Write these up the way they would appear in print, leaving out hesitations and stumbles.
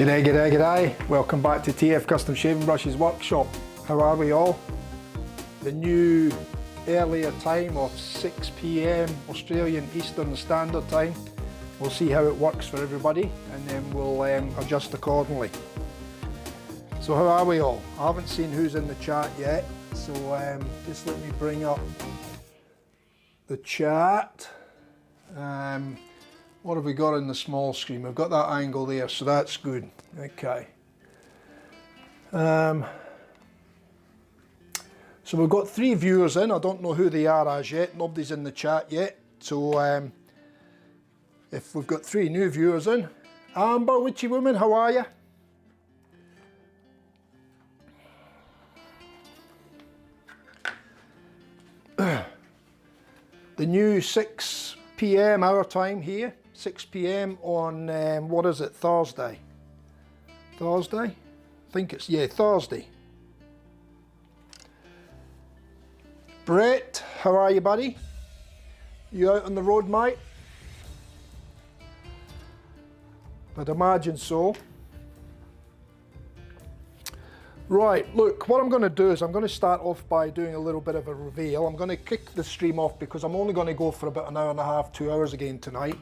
G'day, g'day, g'day. Welcome back to TF Custom Shaving Brushes Workshop. How are we all? The new earlier time of 6 PM Australian Eastern Standard Time. We'll see how it works for everybody and then we'll adjust accordingly. So how are we all? I haven't seen who's in the chat yet, so just let me bring up the chat. What have we got in the small screen? We've got that angle there, so that's good. Okay. So we've got 3 viewers in. I don't know who they are as yet. Nobody's in the chat yet. So if we've got 3 new viewers in. Amber, Witchy Woman, how are you? The new 6 PM our time here. 6 PM on, what is it, Thursday? Thursday? I think it's, yeah, Thursday. Brett, how are you, buddy? You out on the road, mate? I'd imagine so. Right, look, what I'm going to do is I'm going to start off by doing a little bit of a reveal. I'm going to kick the stream off because I'm only going to go for about an hour and a half, 2 hours again tonight.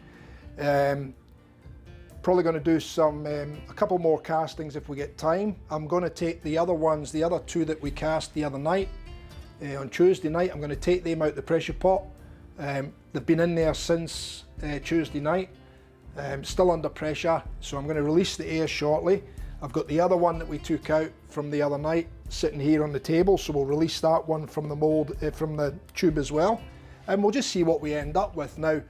Probably going to do some a couple more castings if we get time. I'm going to take the other ones, the other 2 that we cast the other night on Tuesday night. I'm going to take them out the pressure pot. They've been in there since Tuesday night, still under pressure, so I'm going to release the air shortly. I've got the other one that we took out from the other night sitting here on the table, so we'll release that one from the mold, from the tube as well, and we'll just see what we end up with. Now,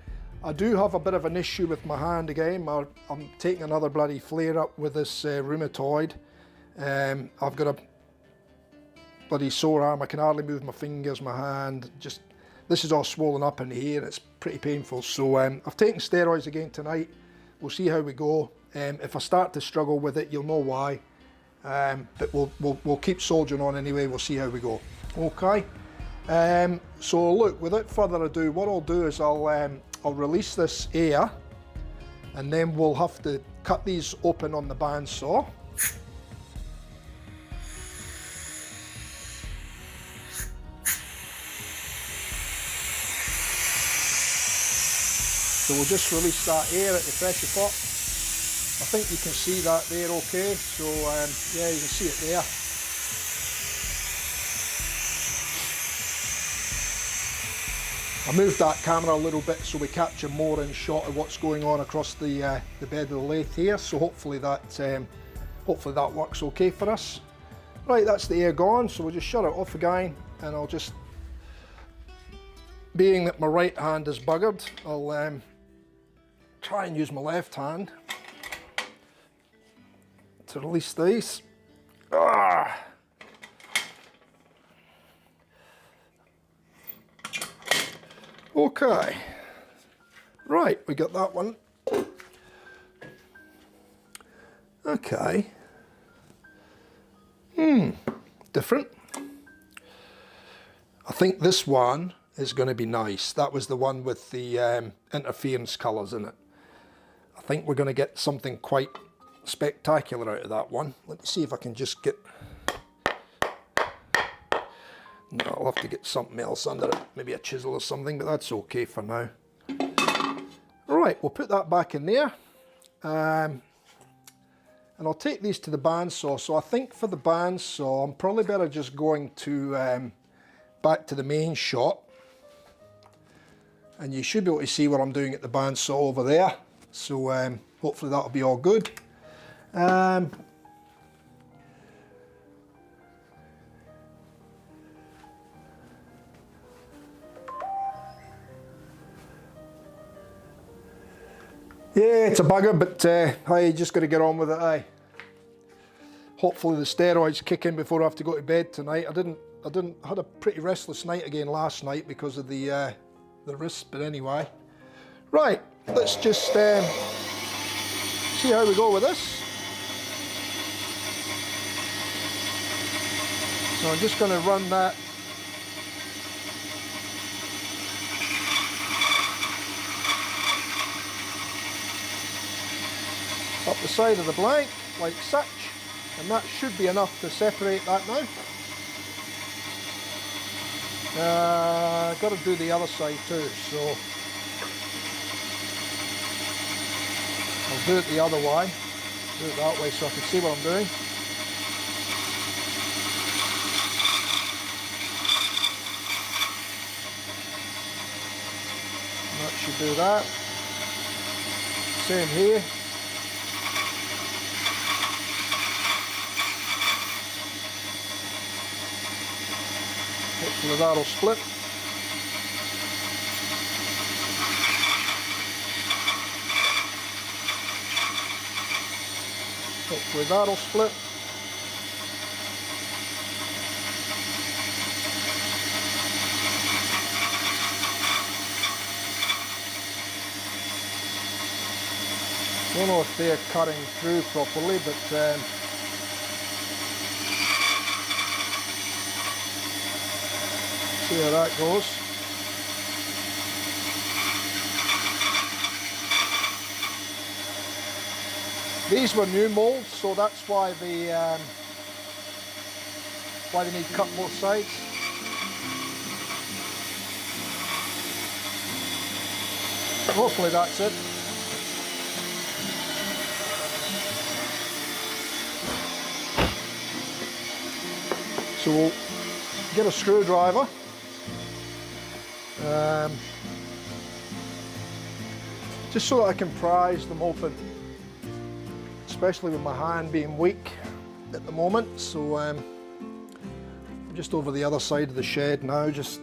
I do have a bit of an issue with my hand again. I'm taking another bloody flare up with this rheumatoid. I've got a bloody sore arm. I can hardly move my fingers, my hand. Just, this is all swollen up in here. It's pretty painful. So I've taken steroids again tonight. We'll see how we go. If I start to struggle with it, you'll know why. But we'll keep soldiering on anyway. We'll see how we go. Okay. So look, without further ado, what I'll do is I'll release this air and then we'll have to cut these open on the bandsaw. So we'll just release that air at the pressure pot. I think you can see that there okay. So yeah, you can see it there. I moved that camera a little bit so we capture more in shot of what's going on across the bed of the lathe here. So hopefully that works okay for us. Right, that's the air gone. So we'll just shut it off again, and I'll just, being that my right hand is buggered, I'll try and use my left hand to release these. Ah. Okay, right, we got that one. Okay, different. I think this one is going to be nice. That was the one with the interference colours in it. I think we're going to get something quite spectacular out of that one. Let me see if I can just get... No, I'll have to get something else under it, maybe a chisel or something, but that's okay for now. Right, we'll put that back in there. And I'll take these to the bandsaw. So I think for the bandsaw, I'm probably better just going to back to the main shot. And you should be able to see what I'm doing at the bandsaw over there. So hopefully that'll be all good. Yeah, it's a bugger, but I just got to get on with it, aye. Hopefully the steroids kick in before I have to go to bed tonight. I had a pretty restless night again last night because of the wrist, but anyway. Right, let's just see how we go with this. So I'm just going to run that up the side of the blank. like such, and that should be enough to separate that now. Got to do the other side too, so I'll do it the other way, do it that way so I can see what I'm doing. And that should do that. Same here. Hopefully that'll split. Hopefully that'll split. Don't know if they're cutting through properly, but see how that goes. These were new molds, so that's why they need cut both sides. Hopefully that's it. So we'll get a screwdriver. Just so that I can prise them open, especially with my hand being weak at the moment. So I'm just over the other side of the shed now, just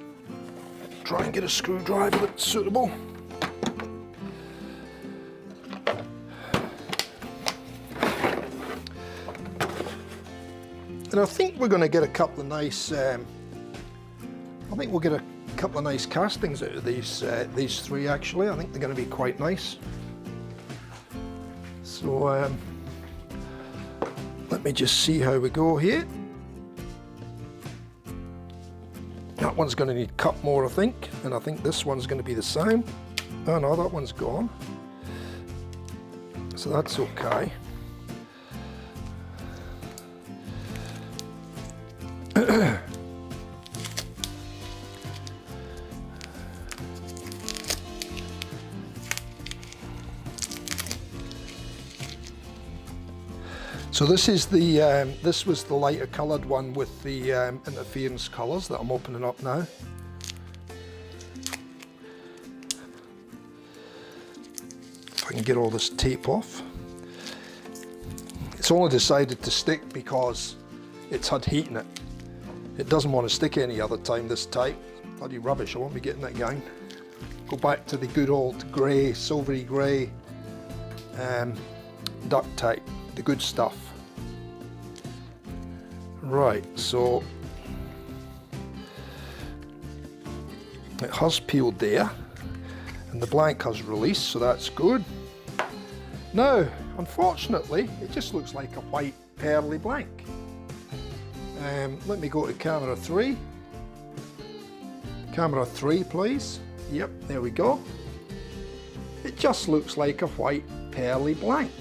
try and get a screwdriver that's suitable. And I think we're going to get a couple of nice, I think we'll get a couple of nice castings out of these three actually. I think they're going to be quite nice. So let me just see how we go here. That one's going to need cut more, I think, and I think this one's going to be the same. Oh no, that one's gone. So that's okay. So this is the this was the lighter coloured one with the interference colours that I'm opening up now. If I can get all this tape off. It's only decided to stick because it's had heat in it. It doesn't want to stick any other time this type. Bloody rubbish, I won't be getting that again. Go back to the good old grey, silvery grey duct tape, the good stuff. Right, so it has peeled there and the blank has released, so that's good. Now, unfortunately, it just looks like a white pearly blank. Let me go to camera 3. Camera 3, please. Yep, there we go. It just looks like a white pearly blank.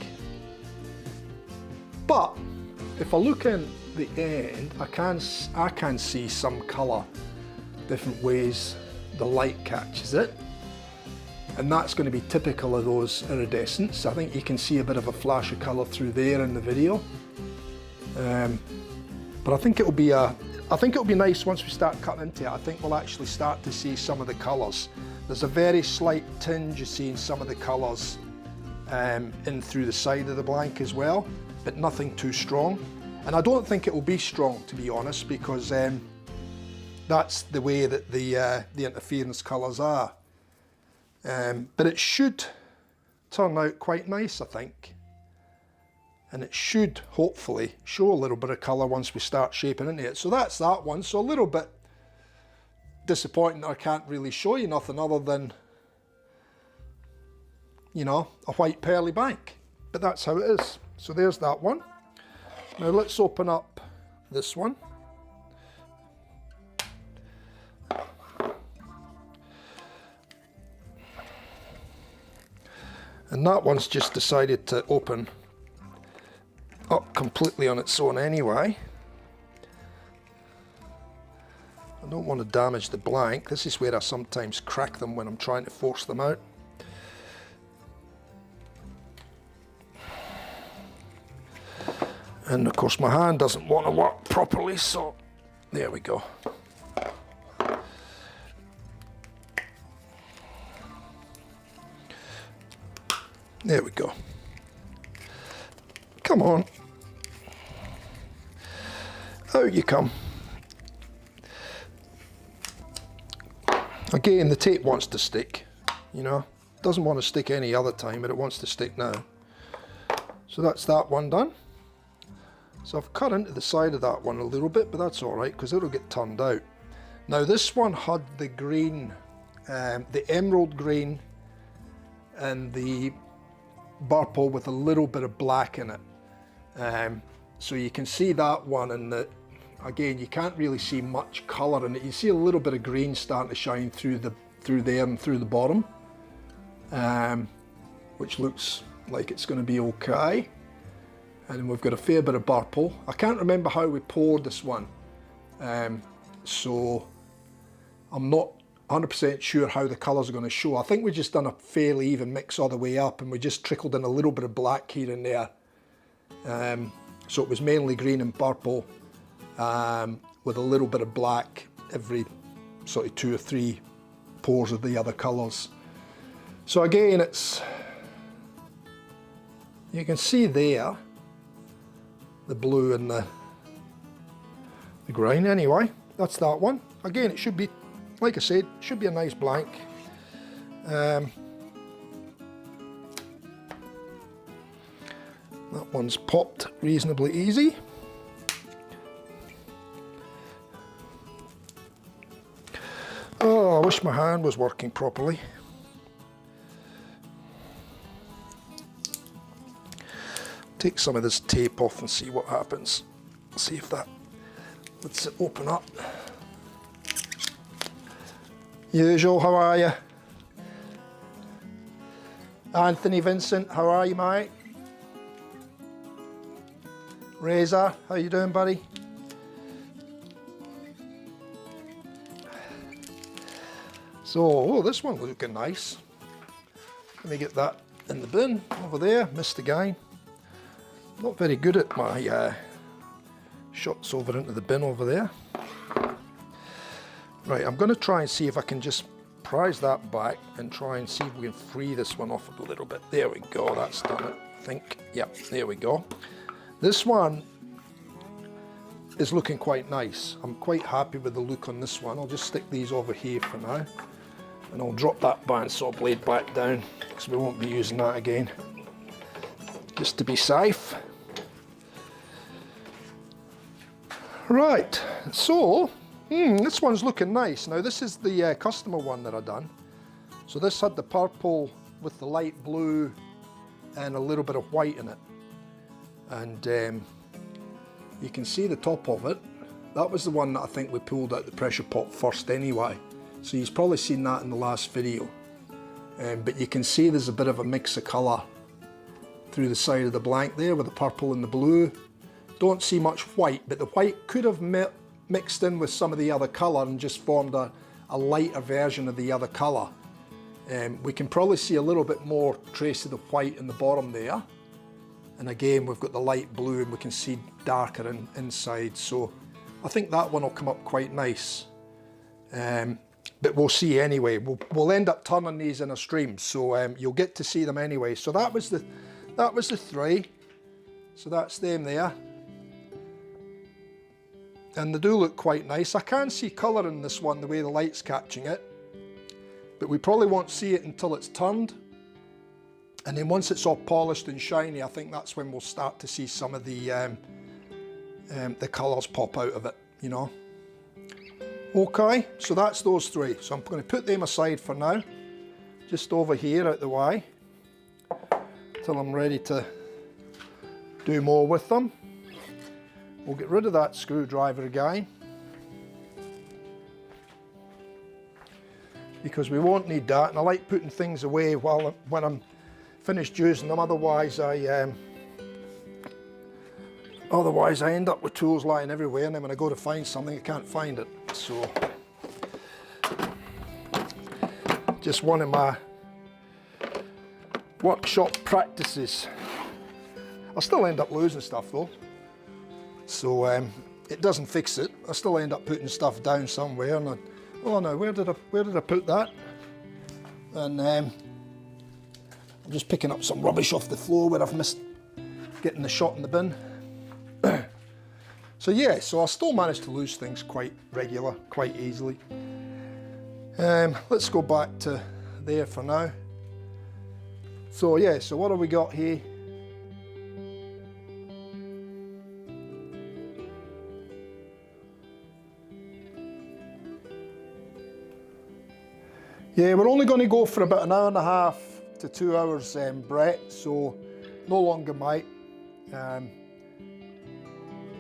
But if I look in the end, I can see some colour, different ways the light catches it, and that's going to be typical of those iridescents. I think you can see a bit of a flash of colour through there in the video. But I think it'll be nice once we start cutting into it. I think we'll actually start to see some of the colours. There's a very slight tinge you see in some of the colours in through the side of the blank as well, but nothing too strong. And I don't think it will be strong, to be honest, because that's the way that the interference colours are. But it should turn out quite nice, I think. And it should hopefully show a little bit of colour once we start shaping into it. So that's that one. So a little bit disappointing that I can't really show you nothing other than, you know, a white pearly blank. But that's how it is. So there's that one. Now let's open up this one. And that one's just decided to open completely on its own anyway. I don't want to damage the blank. This is where I sometimes crack them when I'm trying to force them out. And of course my hand doesn't want to work properly, so there we go. There we go. Come on. Out you come. Again, the tape wants to stick, you know. It doesn't want to stick any other time, but it wants to stick now. So that's that one done. So I've cut into the side of that one a little bit, but that's all right because it'll get turned out. Now this one had the green, the emerald green and the purple with a little bit of black in it. So you can see that one, and the, again, you can't really see much colour in it. You see a little bit of green starting to shine through there and through the bottom, which looks like it's going to be okay. And then we've got a fair bit of purple. I can't remember how we poured this one, so I'm not 100% sure how the colours are going to show. I think we just done a fairly even mix all the way up, and we just trickled in a little bit of black here and there. So it was mainly green and purple, with a little bit of black every sort of 2 or 3 pours of the other colours. So again, it's, you can see there the blue and the green. Anyway, that's that one. Again, it should be, like I said, should be a nice blank. That one's popped reasonably easy. Oh, I wish my hand was working properly. Take some of this tape off and see what happens. See if that lets it open up. Usual, how are you? Anthony Vincent, how are you, mate? Razor, how you doing, buddy? So, oh, this one's looking nice. Let me get that in the bin over there. Missed again. Not very good at my shots over into the bin over there. Right, I'm going to try and see if I can just prise that back and try and see if we can free this one off a little bit. There we go, that's done it, I think. Yep, there we go. This one is looking quite nice. I'm quite happy with the look on this one. I'll just stick these over here for now, and I'll drop that bandsaw blade back down because we won't be using that again, just to be safe. Right, so this one's looking nice. Now this is the customer one that I done. So this had the purple with the light blue and a little bit of white in it. And you can see the top of it. That was the one that I think we pulled out the pressure pot first anyway. So you've probably seen that in the last video. But you can see there's a bit of a mix of colour through the side of the blank there with the purple and the blue. Don't see much white, but the white could have mixed in with some of the other colour and just formed a lighter version of the other colour. We can probably see a little bit more trace of the white in the bottom there. And again, we've got the light blue and we can see darker inside. So I think that one will come up quite nice. But we'll see anyway. We'll end up turning these in a stream, so you'll get to see them anyway. So that was the 3. So that's them there. And they do look quite nice. I can see colour in this one the way the light's catching it, but we probably won't see it until it's turned. And then once it's all polished and shiny, I think that's when we'll start to see some of the colours pop out of it, you know. Okay, so that's those 3. So I'm going to put them aside for now, just over here out the way, till I'm ready to do more with them. We'll get rid of that screwdriver again, because we won't need that, and I like putting things away when I'm finished using them. Otherwise I Otherwise I end up with tools lying everywhere, and then when I go to find something I can't find it. So just one of my workshop practices. I still end up losing stuff though, so it doesn't fix it. I still end up putting stuff down somewhere, and oh no, where did I put that? And I'm just picking up some rubbish off the floor where I've missed getting the shot in the bin. So yeah, so I still manage to lose things quite easily. Let's go back to there for now. So yeah, so what have we got here? Yeah, we're only going to go for about 1.5 to 2 hours, Brett, so no longer, mate.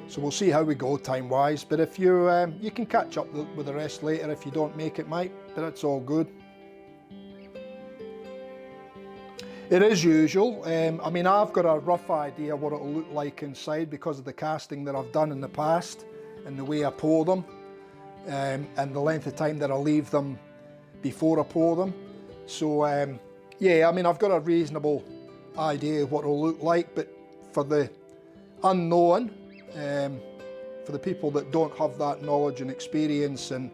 So we'll see how we go time-wise, but if you you can catch up with the rest later if you don't make it, mate, but that's all good. It is usual. I mean, I've got a rough idea what it'll look like inside because of the casting that I've done in the past and the way I pour them, and the length of time that I leave them before I pour them. So yeah, I mean, I've got a reasonable idea of what it'll look like, but for the unknown, for the people that don't have that knowledge and experience in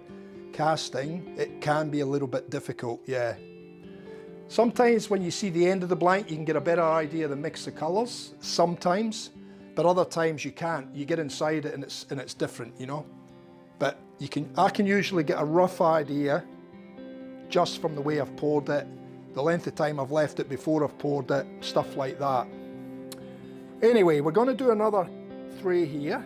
casting, it can be a little bit difficult, yeah. Sometimes when you see the end of the blank, you can get a better idea of the mix of colours, sometimes, but other times you can't. You get inside it and it's different, you know. But I can usually get a rough idea just from the way I've poured it, the length of time I've left it before I've poured it, stuff like that. Anyway, we're going to do another tray here.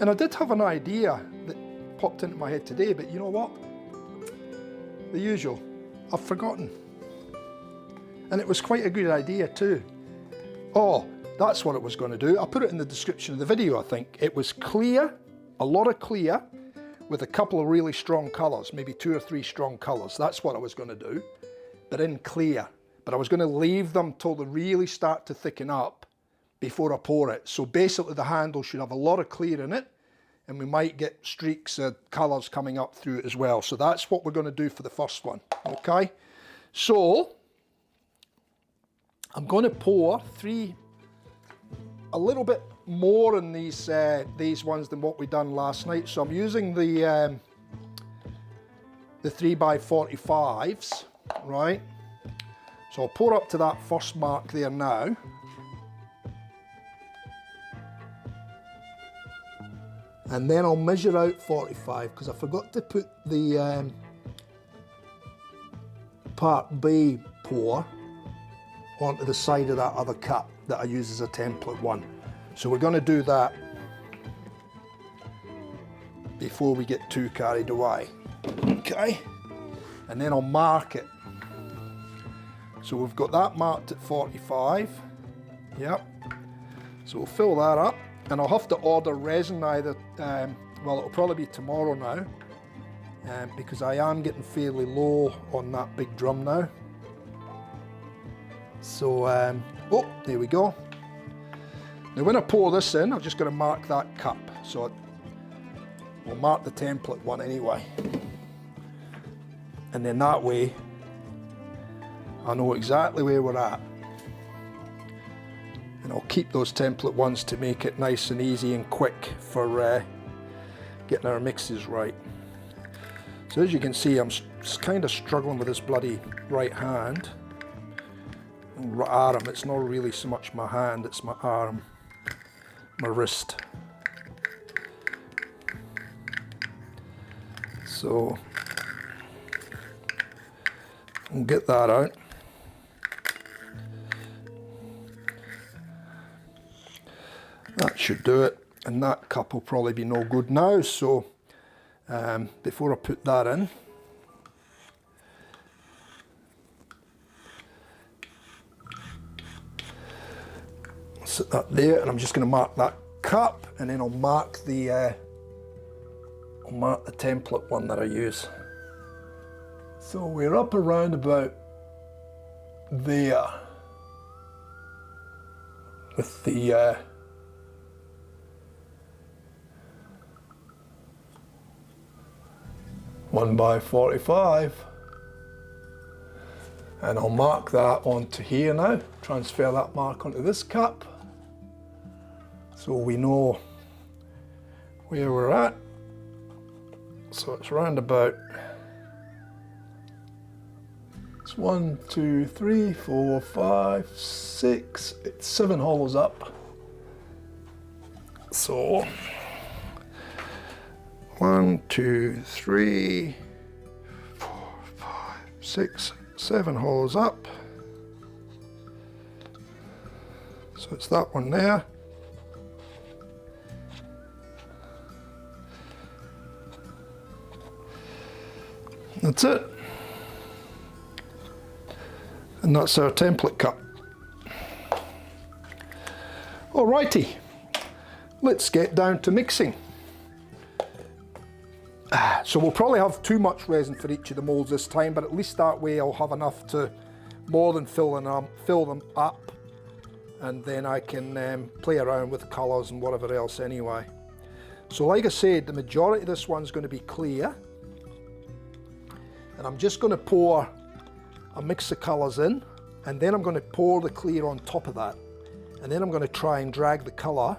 And I did have an idea that popped into my head today, but you know what? The usual, I've forgotten. And it was quite a good idea too. Oh, that's what it was going to do. I put it in the description of the video, I think. It was clear, a lot of clear, with a couple of really strong colours, maybe 2 or 3 strong colours. That's what I was going to do, but in clear. But I was going to leave them till they really start to thicken up before I pour it. So basically the handle should have a lot of clear in it, and we might get streaks of colours coming up through it as well. So that's what we're going to do for the first one, okay? So I'm going to pour a little bit more in these ones than what we done last night. So I'm using the 3x45s, right? So I'll pour up to that first mark there now. And then I'll measure out 45, because I forgot to put the part B pour onto the side of that other cup that I use as a template one. So we're going to do that before we get too carried away. Okay, and then I'll mark it. So we've got that marked at 45. Yep. So we'll fill that up, and I'll have to order resin either, well, it'll probably be tomorrow now, because I am getting fairly low on that big drum now. So, oh, there we go. Now when I pour this in, I'm just going to mark that cup. So we'll mark the template one anyway. And then that way, I know exactly where we're at. And I'll keep those template ones to make it nice and easy and quick for getting our mixes right. So as you can see, I'm kind of struggling with this bloody right hand. Arm, it's not really so much my hand, it's my arm, my wrist. So we'll get that out. That should do it, and that cup will probably be no good now. So before I put that in, sit that there, and I'm just going to mark that cup, and then I'll mark the template one that I use. So we're up around about there. with the 1x45, and I'll mark that onto here now, transfer that mark onto this cup so we know where we're at. So it's round about, it's 1, 2, 3, 4, 5, 6, it's 7 hollows up. So 1, 2, 3, 4, 5, 6, 7 hollows up. So it's that one there. That's it. And that's our template cup. Alrighty, let's get down to mixing. So we'll probably have too much resin for each of the molds this time, but at least that way I'll have enough to more than fill them up, and then I can play around with colours and whatever else anyway. So like I said, the majority of this one's going to be clear, and I'm just going to pour a mix of colours in, and then I'm going to pour the clear on top of that, and then I'm going to try and drag the colour.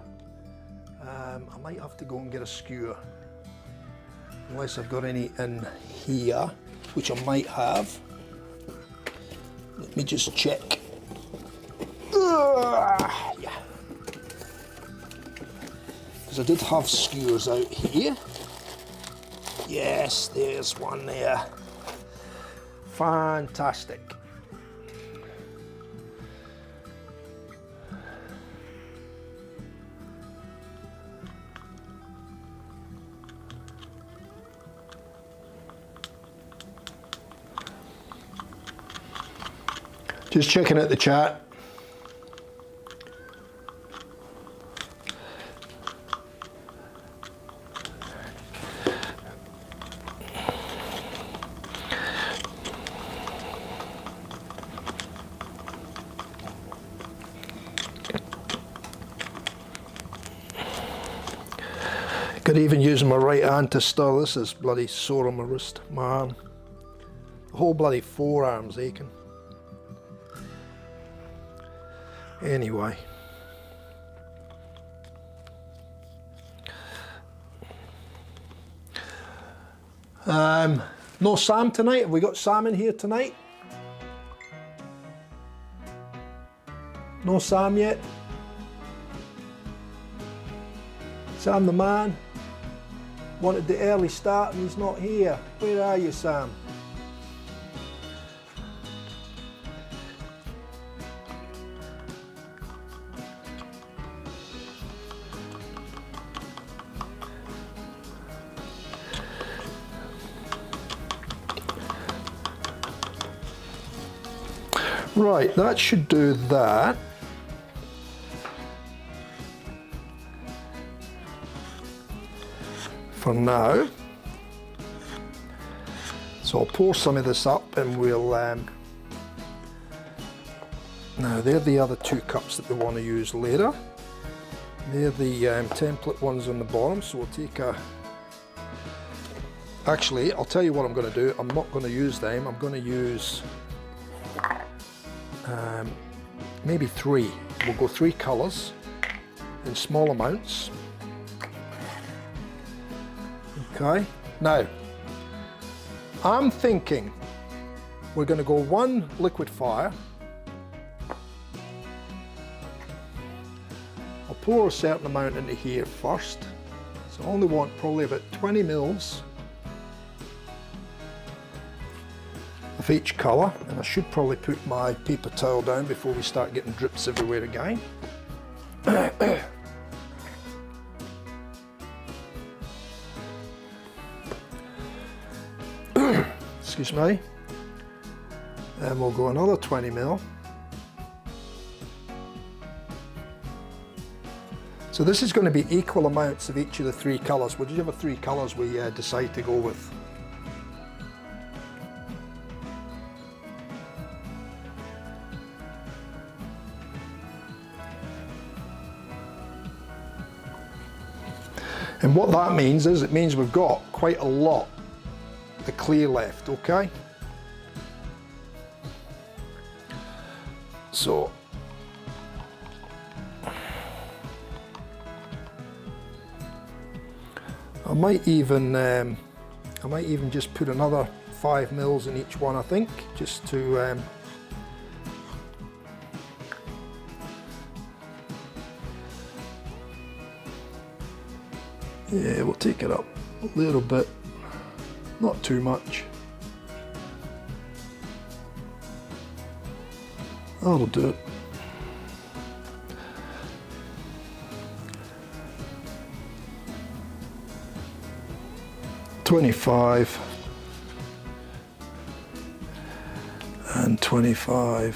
I might have to go and get a skewer, unless I've got any in here, which I might have. Let me just check. Yeah, because I did have skewers out here. Yes, there's one there. Fantastic. Just checking out the chat. Could even use my right hand to stir. This is bloody sore on my wrist, my arm. The whole bloody forearm's aching. Anyway. No Sam tonight. Have we got Sam in here tonight? No Sam yet? Sam the man wanted the early start and he's not here. Where are you, Sam? Right, that should do that. For now. So I'll pour some of this up and we'll, now they're the other 2 cups that we want to use later. They're the template ones on the bottom, so we'll take a, actually I'll tell you what I'm going to do. I'm not going to use them, I'm going to use maybe 3. We'll go 3 colours in small amounts. Okay, now I'm thinking we're going to go 1 liquid fire. I'll pour a certain amount into here first, so I only want probably about 20 mils of each colour, and I should probably put my paper towel down before we start getting drips everywhere again. Excuse me. And we'll go another 20 mil. So this is going to be equal amounts of each of the 3 colours, whichever 3 colours we decide to go with. And what that means is, it means we've got quite a lot of clear left, okay? So, I might even just put another 5 mils in each one, I think, just to yeah, we'll take it up a little bit, not too much. That'll do it. $25 and $25,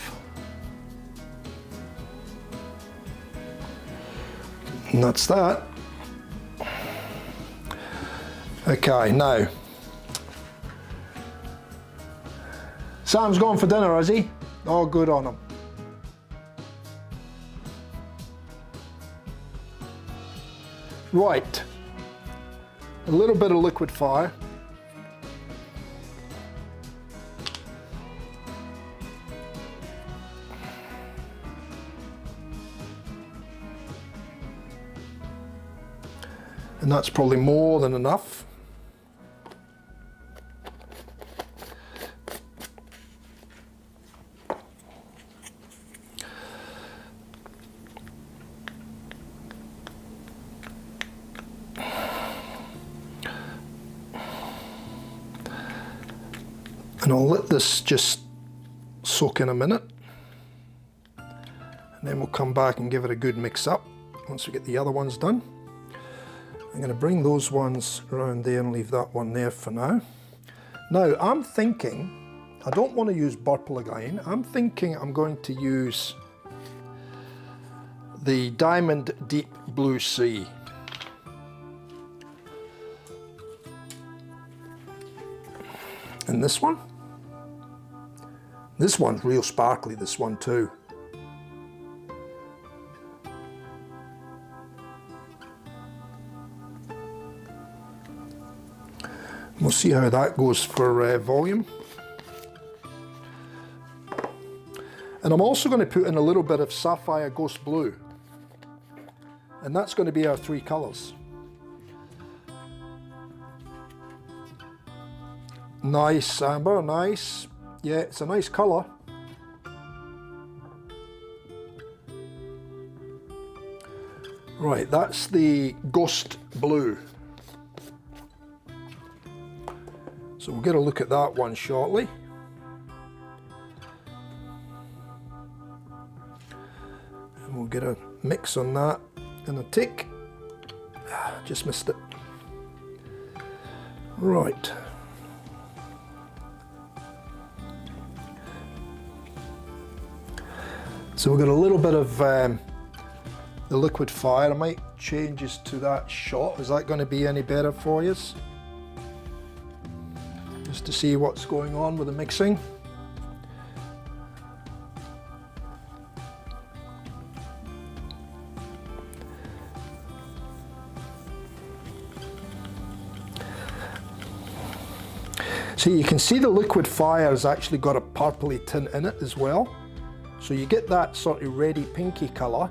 and that's that. Okay, now Sam's gone for dinner, has he? Oh, good on him. Right, a little bit of liquid fire. And that's probably more than enough. And I'll let this just soak in a minute, and then we'll come back and give it a good mix up once we get the other ones done. I'm going to bring those ones around there and leave that one there for now. Now I'm thinking, I don't want to use purple again, I'm thinking I'm going to use the Diamond Deep Blue Sea. And this one? This one's real sparkly, this one too. We'll see how that goes for volume. And I'm also going to put in a little bit of Sapphire Ghost Blue. And that's going to be our 3 colours. Nice amber, nice. Yeah, it's a nice colour. Right, that's the Ghost Blue. So we'll get a look at that one shortly. And we'll get a mix on that and a tick. Just missed it. Right. So we've got a little bit of the liquid fire. I might change this to that shot. Is that going to be any better for you? Just to see what's going on with the mixing. So you can see the liquid fire has actually got a purpley tint in it as well. So you get that sort of reddy pinky colour,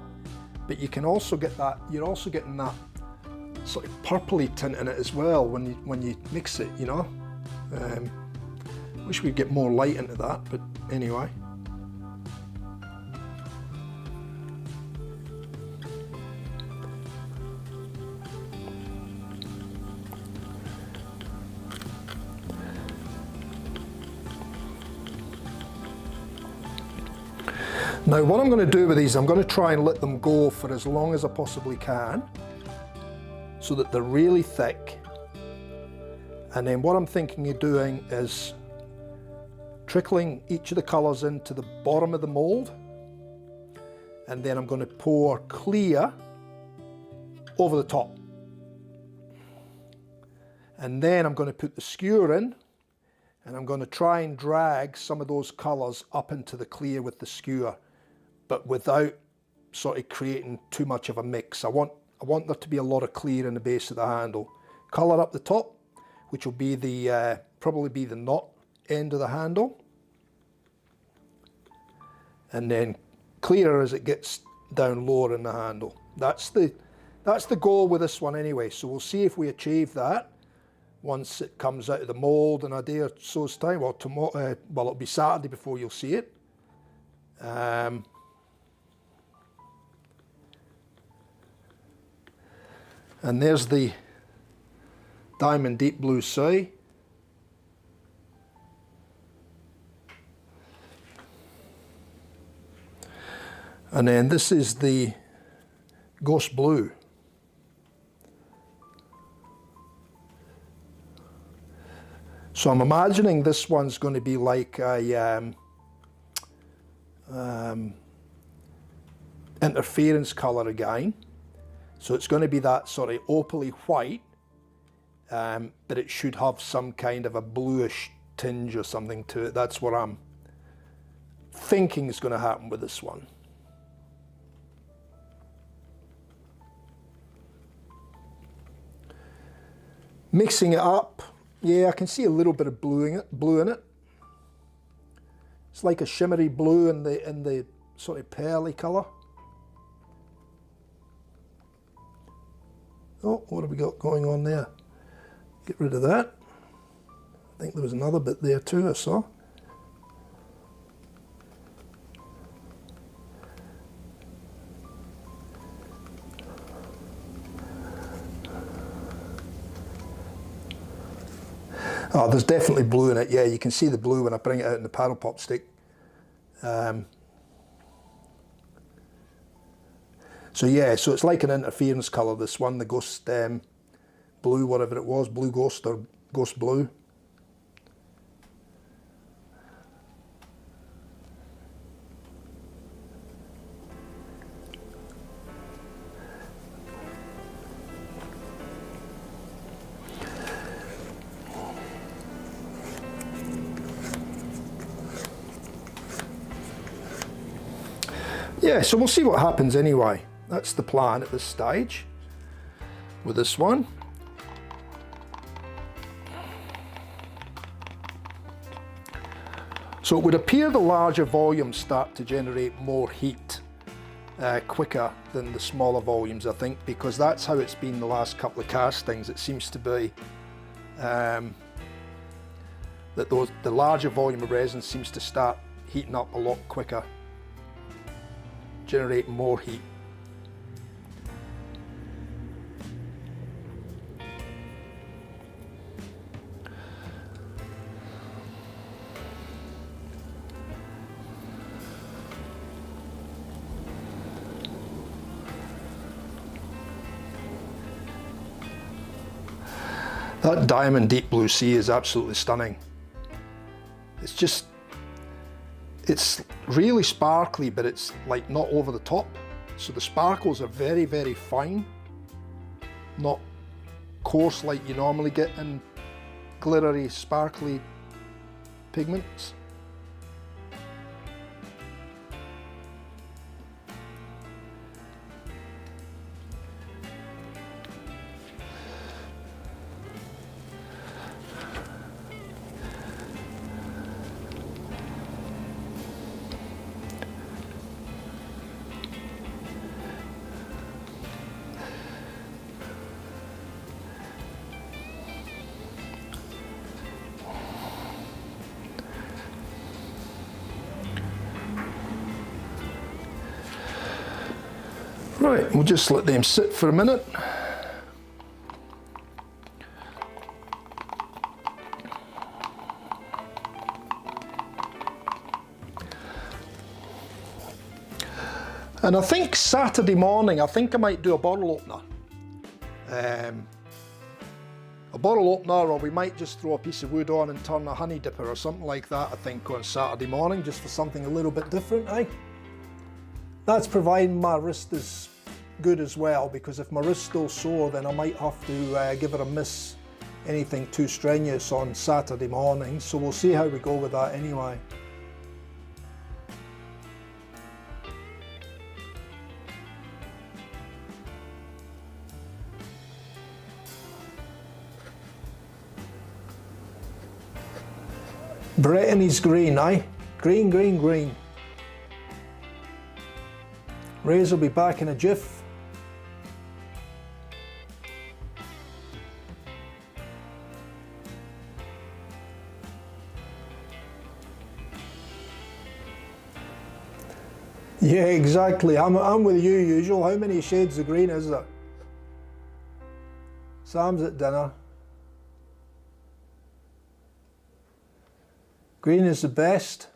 but you can also get that, you're also getting that sort of purpley tint in it as well when you mix it, you know. Wish we'd get more light into that, but anyway. Now what I'm going to do with these, I'm going to try and let them go for as long as I possibly can, so that they're really thick. And then what I'm thinking of doing is trickling each of the colours into the bottom of the mould, and then I'm going to pour clear over the top. And then I'm going to put the skewer in, and I'm going to try and drag some of those colours up into the clear with the skewer, but without sort of creating too much of a mix. I want I want there to be a lot of clear in the base of the handle. Colour up the top, which will be the probably be the knot end of the handle, and then clearer as it gets down lower in the handle. That's the goal with this one anyway. So we'll see if we achieve that once it comes out of the mould in a day or so's time, or tomorrow. Well, it'll be Saturday before you'll see it. And there's the diamond deep blue sea. And then this is the ghost blue. So I'm imagining this one's going to be like a interference colour again. So it's going to be that sort of opaly white, but it should have some kind of a bluish tinge or something to it. That's what I'm thinking is going to happen with this one. Mixing it up, yeah, I can see a little bit of blue in it. It's like a shimmery blue in the sort of pearly colour. Oh, what have we got going on there? Get rid of that. I think there was another bit there too, I saw. Oh, there's definitely blue in it. Yeah, you can see the blue when I bring it out in the paddle pop stick. So yeah, so it's like an interference colour, this one, the ghost blue, whatever it was, blue ghost or ghost blue. Yeah, so we'll see what happens anyway. That's the plan at this stage with this one. So it would appear the larger volumes start to generate more heat quicker than the smaller volumes, I think, because that's how it's been the last couple of castings. It seems to be that the larger volume of resin seems to start heating up a lot quicker, generate more heat. That diamond deep blue sea is absolutely stunning. It's really sparkly, but it's like not over the top. So the sparkles are very, very fine, not coarse like you normally get in glittery, sparkly pigments. Right, we'll just let them sit for a minute. And I think Saturday morning, I think I might do a bottle opener. A bottle opener, or we might just throw a piece of wood on and turn a honey dipper or something like that, I think, on Saturday morning, just for something a little bit different, eh? That's providing my wrist is good as well, because if my wrist's still sore, then I might have to give it a miss, anything too strenuous on Saturday morning. So we'll see how we go with that anyway. Brittany's green, eh? Green, green, green. Ray's will be back in a jiff. Yeah, exactly. I'm with you, usual. How many shades of green is there? Sam's at dinner. Green is the best.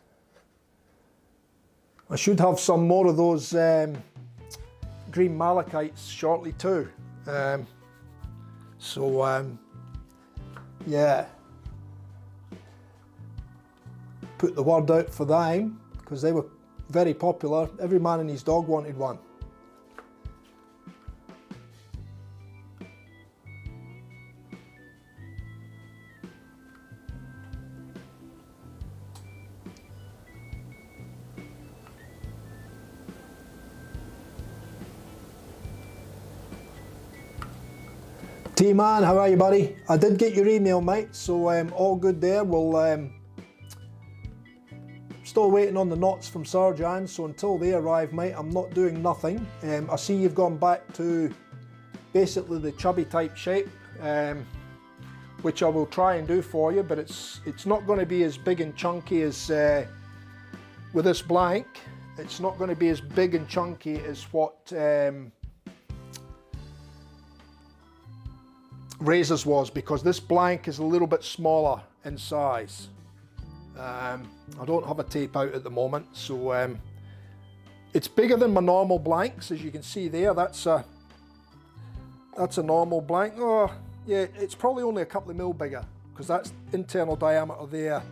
I should have some more of those green malachites shortly too. Yeah. Put the word out for them because they were very popular. Every man and his dog wanted one. T-Man, how are you, buddy? I did get your email, mate, so all good there. We'll still waiting on the knots from Sarjan, so until they arrive, mate, I'm not doing nothing. I see you've gone back to basically the chubby type shape, which I will try and do for you, but it's not going to be as big and chunky as with this blank. It's not going to be as big and chunky as what Razors was, because this blank is a little bit smaller in size. I don't have a tape out at the moment, so it's bigger than my normal blanks, as you can see there. That's a normal blank. Oh yeah, it's probably only a couple of mil bigger, because that's internal diameter there,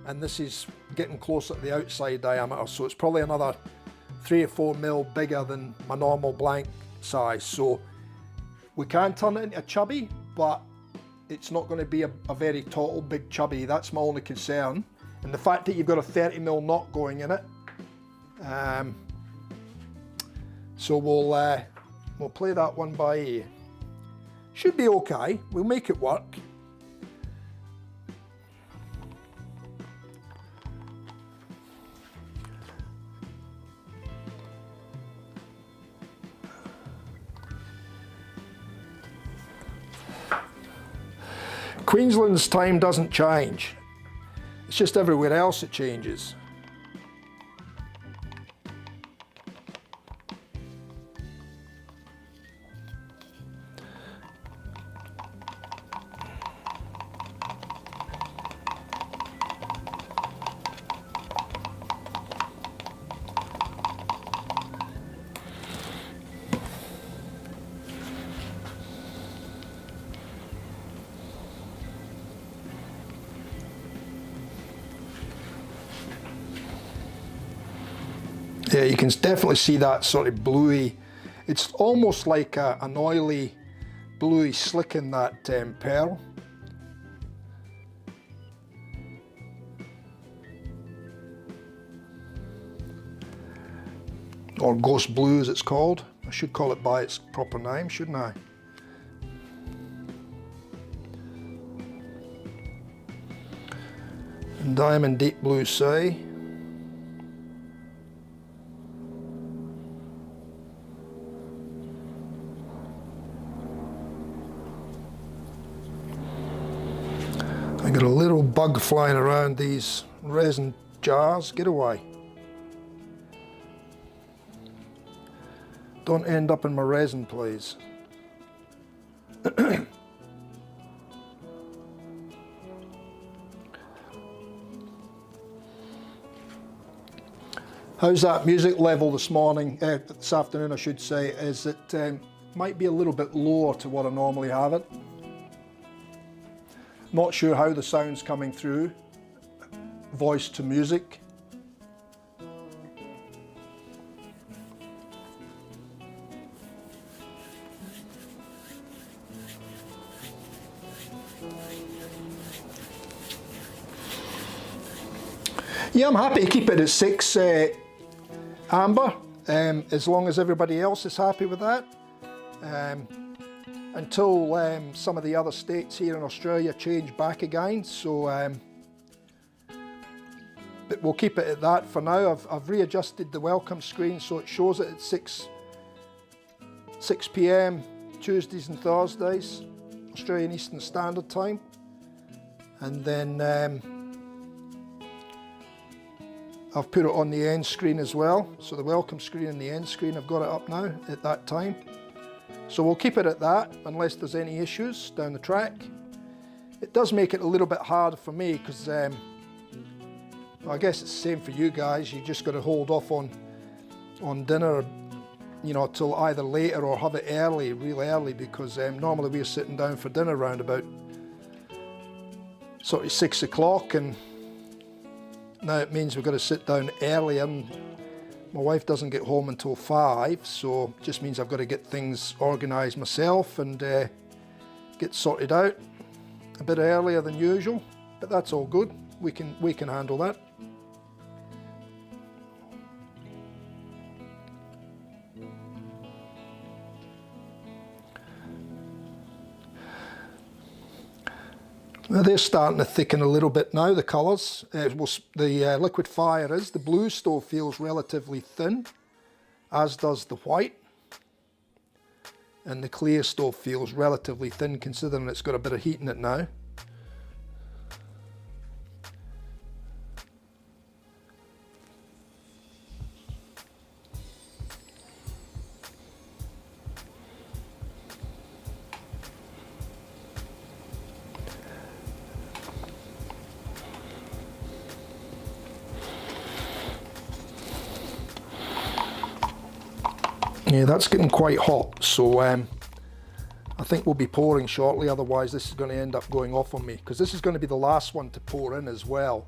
and this is getting closer to the outside diameter, so it's probably another 3 or 4 mil bigger than my normal blank size. So we can turn it into a chubby, but it's not going to be a very total big chubby. That's my only concern. And the fact that you've got a 30 mil knot going in it. So we'll play that one by ear. Should be okay. We'll make it work. Queensland's time doesn't change. It's just everywhere else it changes. Yeah, you can definitely see that sort of bluey, it's almost like an oily, bluey slick in that pearl. Or ghost blue as it's called. I should call it by its proper name, shouldn't I? And diamond deep blue sea. I got a little bug flying around these resin jars. Get away. Don't end up in my resin, please. How's that music level this morning, this afternoon I should say? Is it might be a little bit lower to what I normally have it. Not sure how the sound's coming through, voice to music. Yeah, I'm happy to keep it at 6 amber, as long as everybody else is happy with that. Until some of the other states here in Australia change back again. So but we'll keep it at that for now. I've readjusted the welcome screen so it shows it at 6 p.m. Tuesdays and Thursdays, Australian Eastern Standard Time. And then I've put it on the end screen as well. So the welcome screen and the end screen, I've got it up now at that time. So we'll keep it at that unless there's any issues down the track. It does make it a little bit harder for me because well, I guess it's the same for you guys. You just got to hold off on dinner, you know, till either later or have it early, real early, because normally we're sitting down for dinner around about sort of 6 o'clock, and now it means we've got to sit down early, and my wife doesn't get home until 5, so it just means I've got to get things organised myself and get sorted out a bit earlier than usual, but that's all good. We can handle that. Now they're starting to thicken a little bit now, the colours. The liquid fire is. The blue still feels relatively thin, as does the white. And the clear still feels relatively thin considering it's got a bit of heat in it now. Yeah, that's getting quite hot, so I think we'll be pouring shortly, otherwise this is going to end up going off on me, because this is going to be the last one to pour in as well.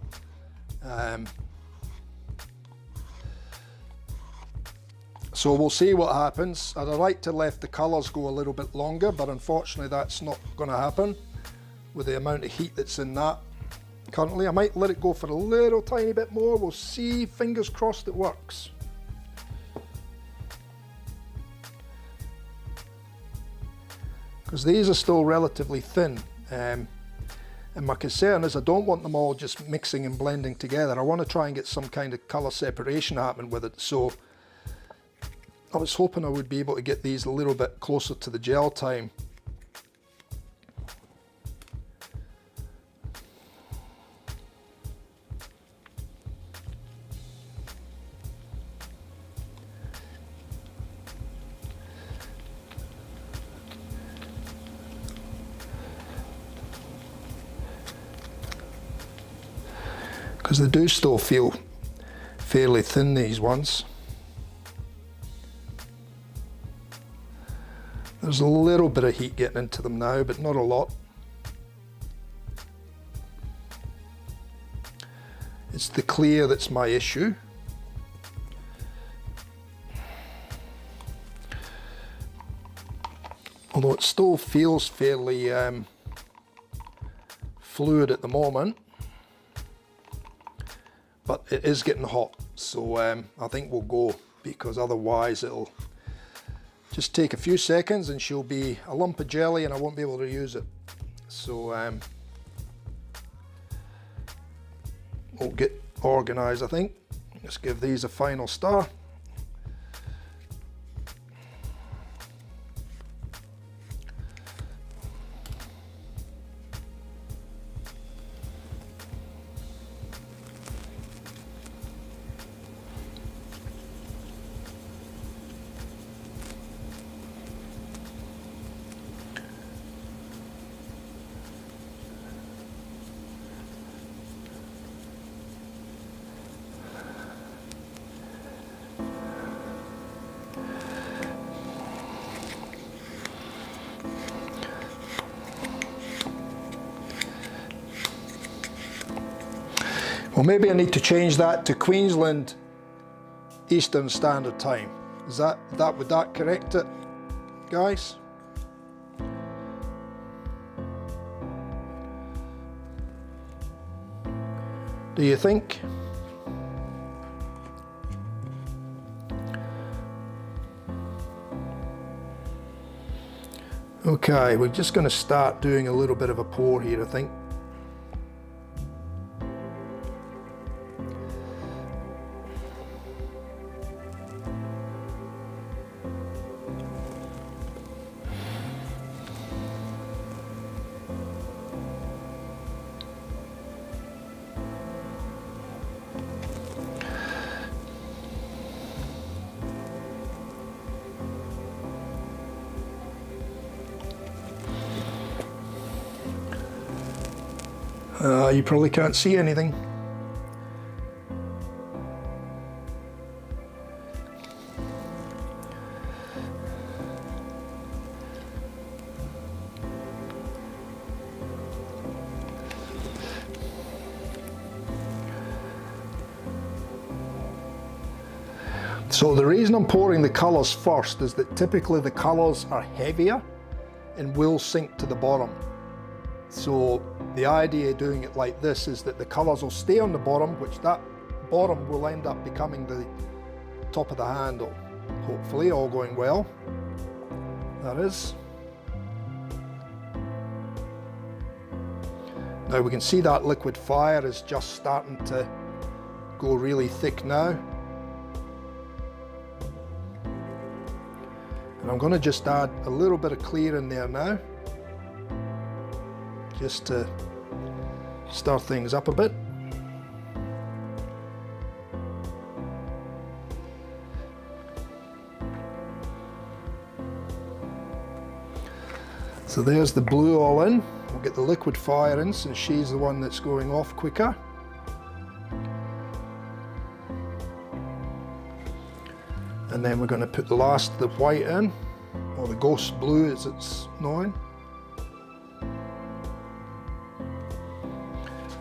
So we'll see what happens. I'd like to let the colours go a little bit longer, but unfortunately that's not going to happen with the amount of heat that's in that currently. I might let it go for a little tiny bit more. We'll see, fingers crossed it works. Because these are still relatively thin, and my concern is I don't want them all just mixing and blending together. I want to try and get some kind of colour separation happening with it, so I was hoping I would be able to get these a little bit closer to the gel time. Because they do still feel fairly thin, these ones. There's a little bit of heat getting into them now, but not a lot. It's the clear that's my issue. Although it still feels fairly fluid at the moment. But it is getting hot, so I think we'll go, because otherwise it'll just take a few seconds and she'll be a lump of jelly and I won't be able to use it. So we'll get organised, I think. Let's give these a final stir. Well, maybe I need to change that to Queensland Eastern Standard Time. Would that correct it, guys? Do you think? Okay, we're just going to start doing a little bit of a pour here, I think. You probably can't see anything. So the reason I'm pouring the colours first is that typically the colours are heavier and will sink to the bottom. So the idea of doing it like this is that the colours will stay on the bottom, which that bottom will end up becoming the top of the handle. Hopefully, all going well. That is. Now we can see that liquid fire is just starting to go really thick now. And I'm going to just add a little bit of clear in there now, just to stir things up a bit. So there's the blue all in. We'll get the liquid fire in since she's the one that's going off quicker. And then we're going to put the last of the white in, or the ghost blue as it's known.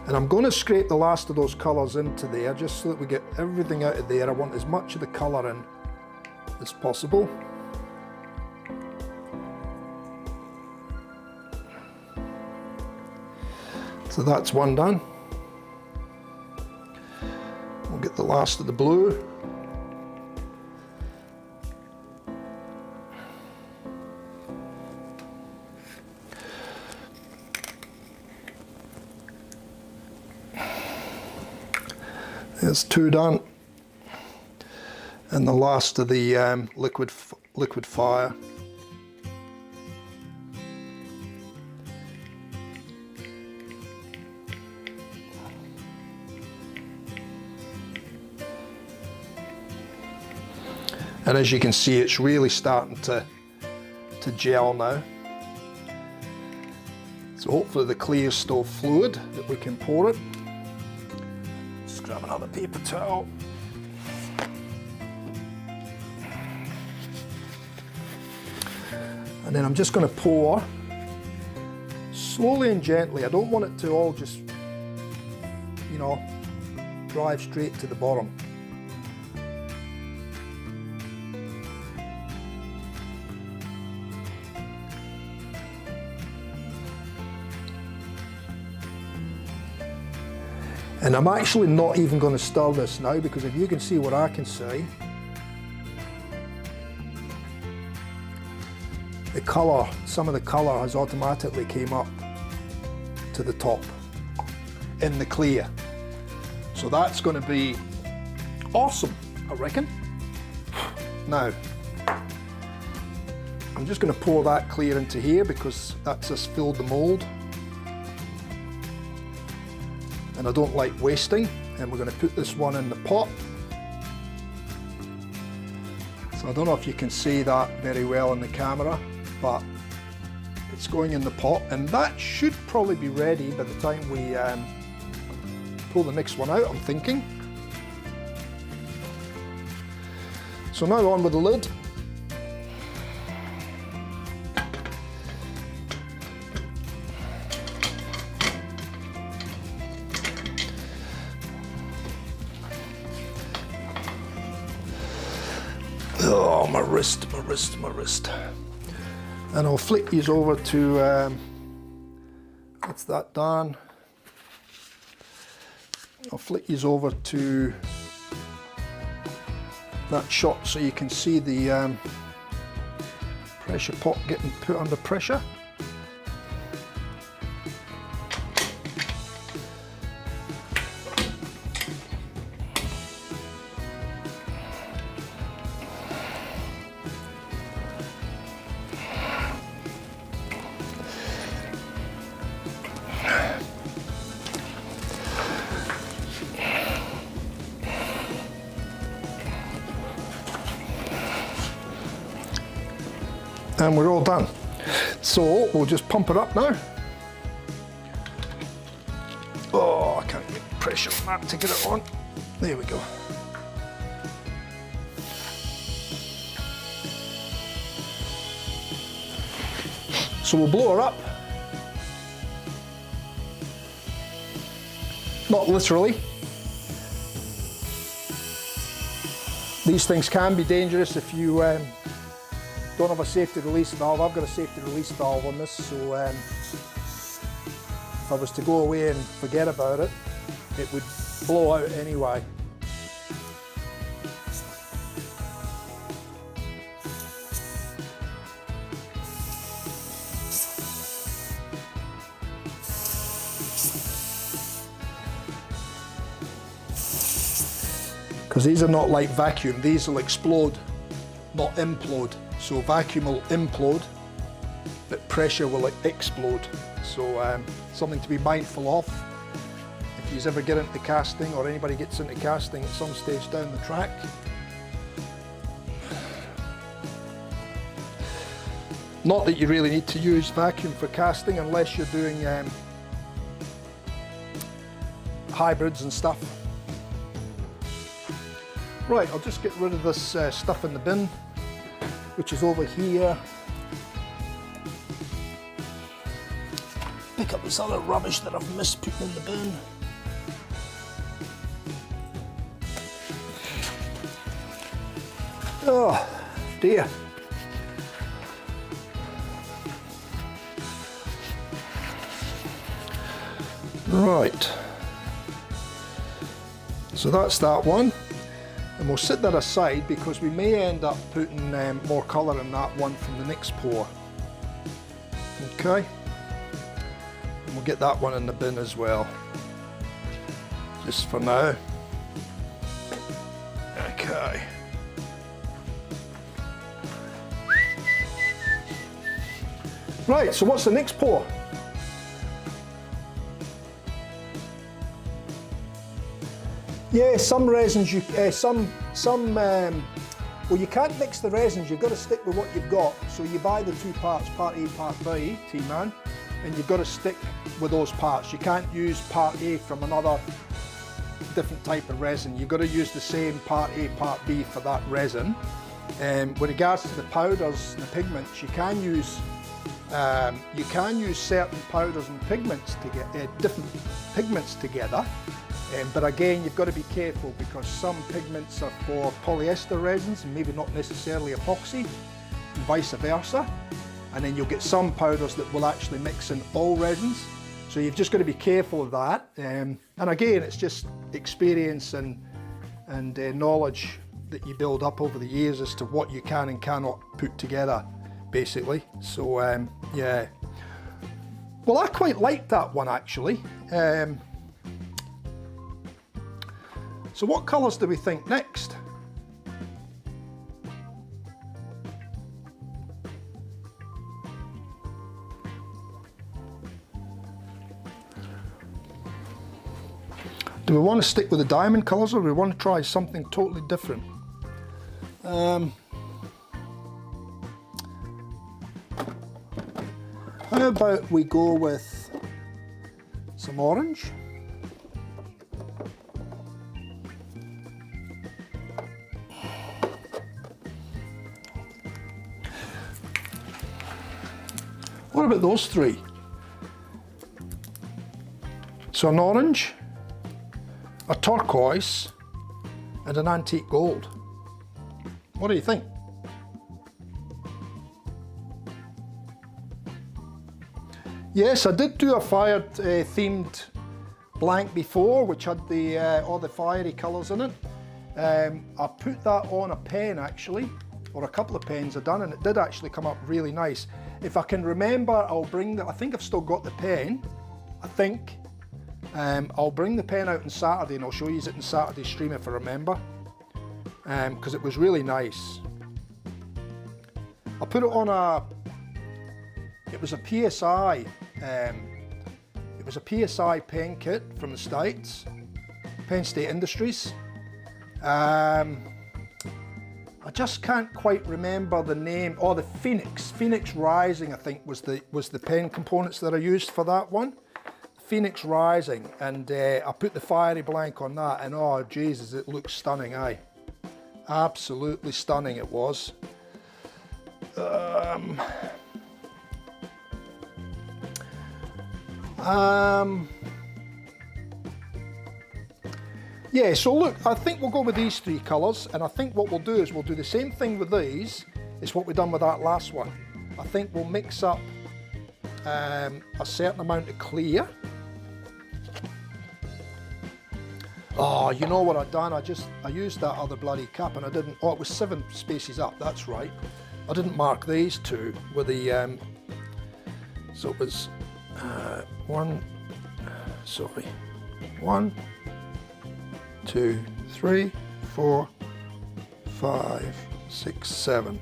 And I'm going to scrape the last of those colours into there just so that we get everything out of there. I want as much of the colour in as possible. So that's one done. We'll get the last of the blue. There's two done, and the last of the liquid fire. And as you can see, it's really starting to gel now. So hopefully the clear is still fluid that we can pour it. Grab another paper towel. And then I'm just going to pour slowly and gently. I don't want it to all just, you know, drive straight to the bottom. And I'm actually not even going to stir this now, because if you can see what I can see, the colour, some of the colour has automatically came up to the top in the clear. So that's going to be awesome, I reckon. Now, I'm just going to pour that clear into here because that's just filled the mould. And I don't like wasting, and we're going to put this one in the pot. So I don't know if you can see that very well in the camera, but it's going in the pot, and that should probably be ready by the time we pull the next one out, I'm thinking. So now on with the lid. Oh, my wrist, my wrist, my wrist. And I'll flick these over to, that's that done. I'll flick these over to that shot so you can see the pressure pot getting put under pressure. And we're all done. So we'll just pump it up now. pressure on that to get it on. There we go. So we'll blow her up. Not literally. These things can be dangerous if you don't have a safety release valve. I've got a safety release valve on this, so if I was to go away and forget about it, it would blow out anyway. Because these are not like vacuum, these will explode, not implode. So vacuum will implode, but pressure will explode. So something to be mindful of if you ever get into casting, or anybody gets into casting at some stage down the track. Not that you really need to use vacuum for casting unless you're doing hybrids and stuff. Right, I'll just get rid of this stuff in the bin, which is over here. Pick up this other rubbish that I've missed putting in the bin. Oh dear. Right. So that's that one. And we'll set that aside because we may end up putting more colour in that one from the next pour. Okay. And we'll get that one in the bin as well. Just for now. Okay. Right, so what's the next pour? Yeah, some resins, well, you can't mix the resins, you've got to stick with what you've got. So you buy the two parts, part A, part B, T-Man, and you've got to stick with those parts. You can't use part A from another different type of resin. You've got to use the same part A, part B for that resin. With regards to the powders and the pigments, you can use certain powders and pigments to get different pigments together. But again, you've got to be careful because some pigments are for polyester resins and maybe not necessarily epoxy, and vice versa. And then you'll get some powders that will actually mix in all resins. So you've just got to be careful of that. And again, it's just experience and knowledge that you build up over the years as to what you can and cannot put together, basically. So yeah. Well, I quite liked that one actually. So what colours do we think next? Do we want to stick with the diamond colours or do we want to try something totally different? How about we go with some orange? What about those three? So an orange, a turquoise, and an antique gold. What do you think? Yes, I did do a fire themed blank before, which had the all the fiery colours in it. I put that on a pen actually, or a couple of pens I've done, and it did actually come up really nice. If I can remember, I'll bring the, I think I've still got the pen, I think. I'll bring the pen out on Saturday and I'll show you it in Saturday's stream if I remember. Because it was really nice. I put it on it was a PSI, PSI pen kit from the States, Penn State Industries. I just can't quite remember the name. Oh, the Phoenix Rising, I think was the pen components that I used for that one. Phoenix Rising, and I put the fiery blank on that, and oh Jesus, it looks stunning, aye. Absolutely stunning it was. Yeah, so look, I think we'll go with these three colours, and I think what we'll do is we'll do the same thing with these as what we've done with that last one. I think we'll mix up a certain amount of clear. Oh, you know what I've done? I used that other bloody cap and I didn't, oh, it was 7 spaces up, that's right. I didn't mark these two with the, so it was 1, 2, 3, 4, 5, 6, 7.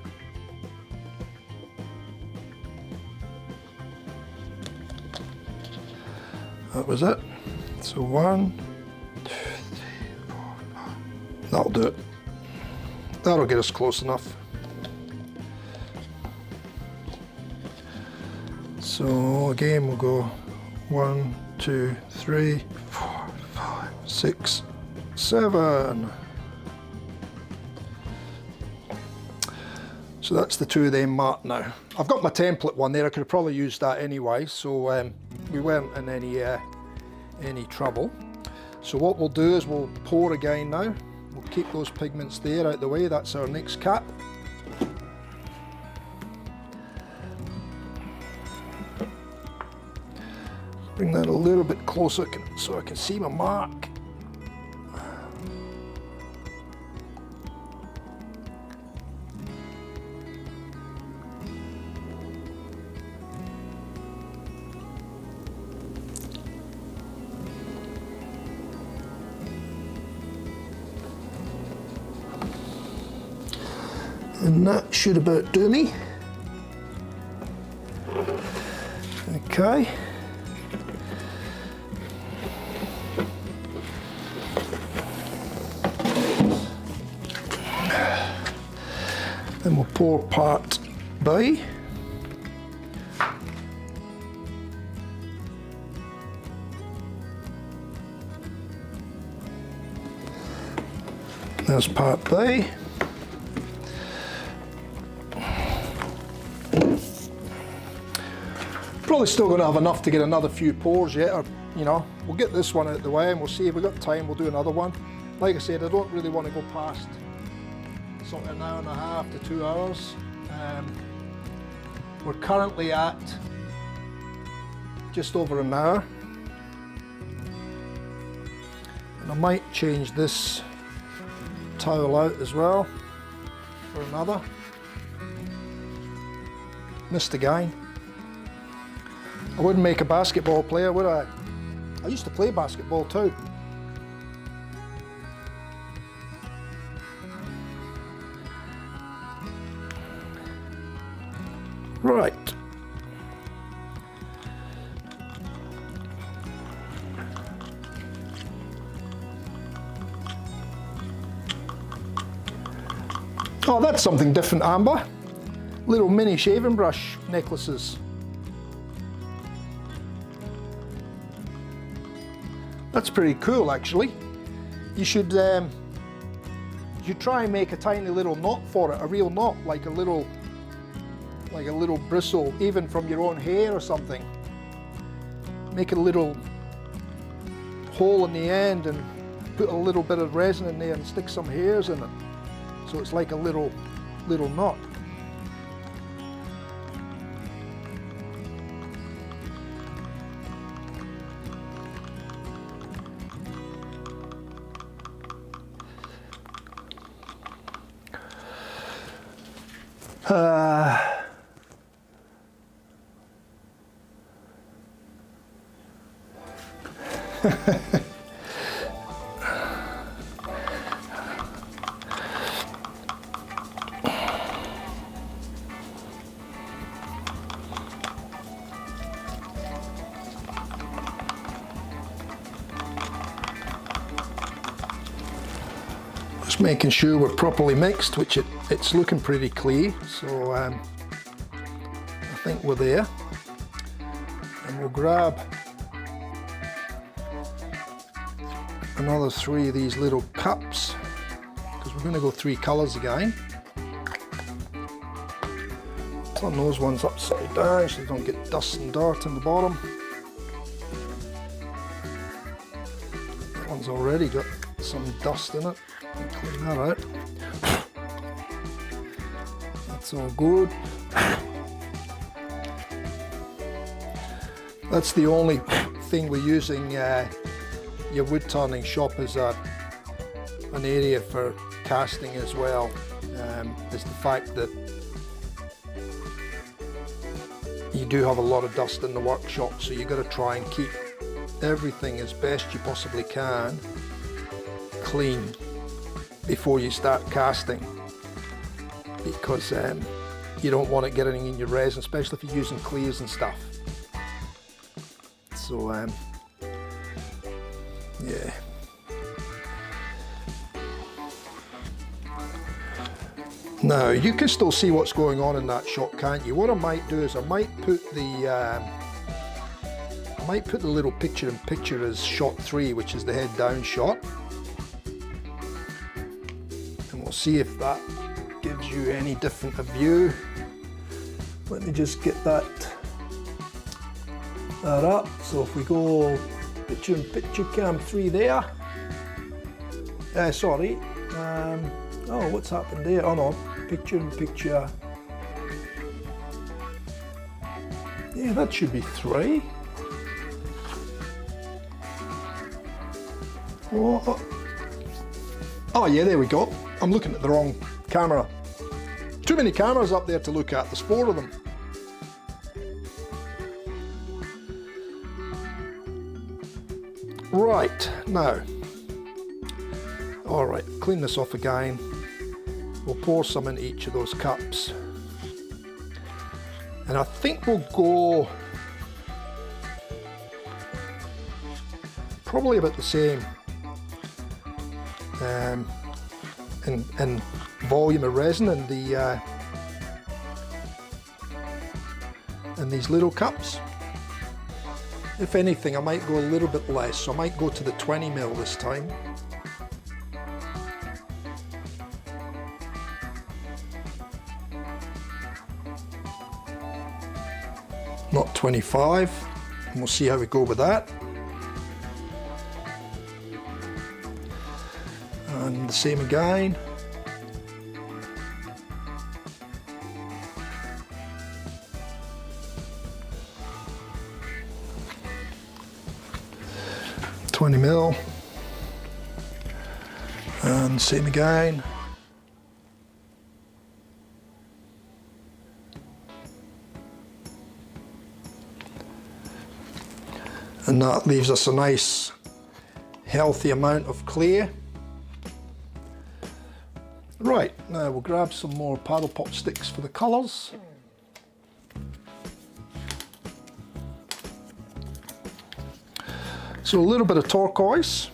That was it. So 1, 2, 3, 4, 5. That'll do it. That'll get us close enough. So again, we'll go 1, 2, 3, 4, 5, 6, 7. So that's the two of them marked now. I've got my template one there. I could have probably used that anyway, so we weren't in any trouble. So what we'll do is we'll pour again now. We'll keep those pigments there out the way. That's our next cap. Bring that a little bit closer so I can see my mark. And that should about do me. Okay. Then we'll pour part B. There's part B. Probably still going to have enough to get another few pours yet, or, you know, we'll get this one out of the way and we'll see if we've got time, we'll do another one. Like I said, I don't really want to go past sort of an hour and a half to 2 hours. We're currently at just over an hour. And I might change this towel out as well for another. Missed again. I wouldn't make a basketball player, would I? I used to play basketball too. Right. Oh, that's something different, Amber. Little mini shaving brush necklaces. That's pretty cool, actually. You should try and make a tiny little knot for it, a real knot, like a little bristle, even from your own hair or something. Make a little hole in the end and put a little bit of resin in there and stick some hairs in it, so it's like a little knot. Just making sure we're properly mixed, which it's looking pretty clear, so I think we're there. And we'll grab another 3 of these little cups, because we're going to go 3 colours again. Turn those ones upside down so they don't get dust and dirt in the bottom. That one's already got some dust in it. Clean that out. That's all good. That's the only thing we're using your wood turning shop as an area for casting as well, is the fact that you do have a lot of dust in the workshop, so you've got to try and keep everything as best you possibly can clean before you start casting, because you don't want it getting in your resin, especially if you're using clears and stuff. So yeah. Now you can still see what's going on in that shot, can't you? What I might do is I might put the little picture-in-picture as shot 3, which is the head down shot, and we'll see if that gives you any different a view. Let me just get that up. So if we go picture-in-picture cam 3 there, sorry, oh, what's happened there? Oh no, picture-in-picture, yeah, that should be 3. Oh yeah, there we go. I'm looking at the wrong camera. Too many cameras up there to look at. There's 4 of them. Right, now, alright, clean this off again. We'll pour some into each of those cups. And I think we'll go probably about the same in volume of resin in these little cups. If anything, I might go a little bit less, so I might go to the 20 ml this time. Not 25, and we'll see how we go with that. And the same again. $20 ml, and same again. And that leaves us a nice healthy amount of clear. Right, now we'll grab some more paddle pop sticks for the colours. So a little bit of turquoise.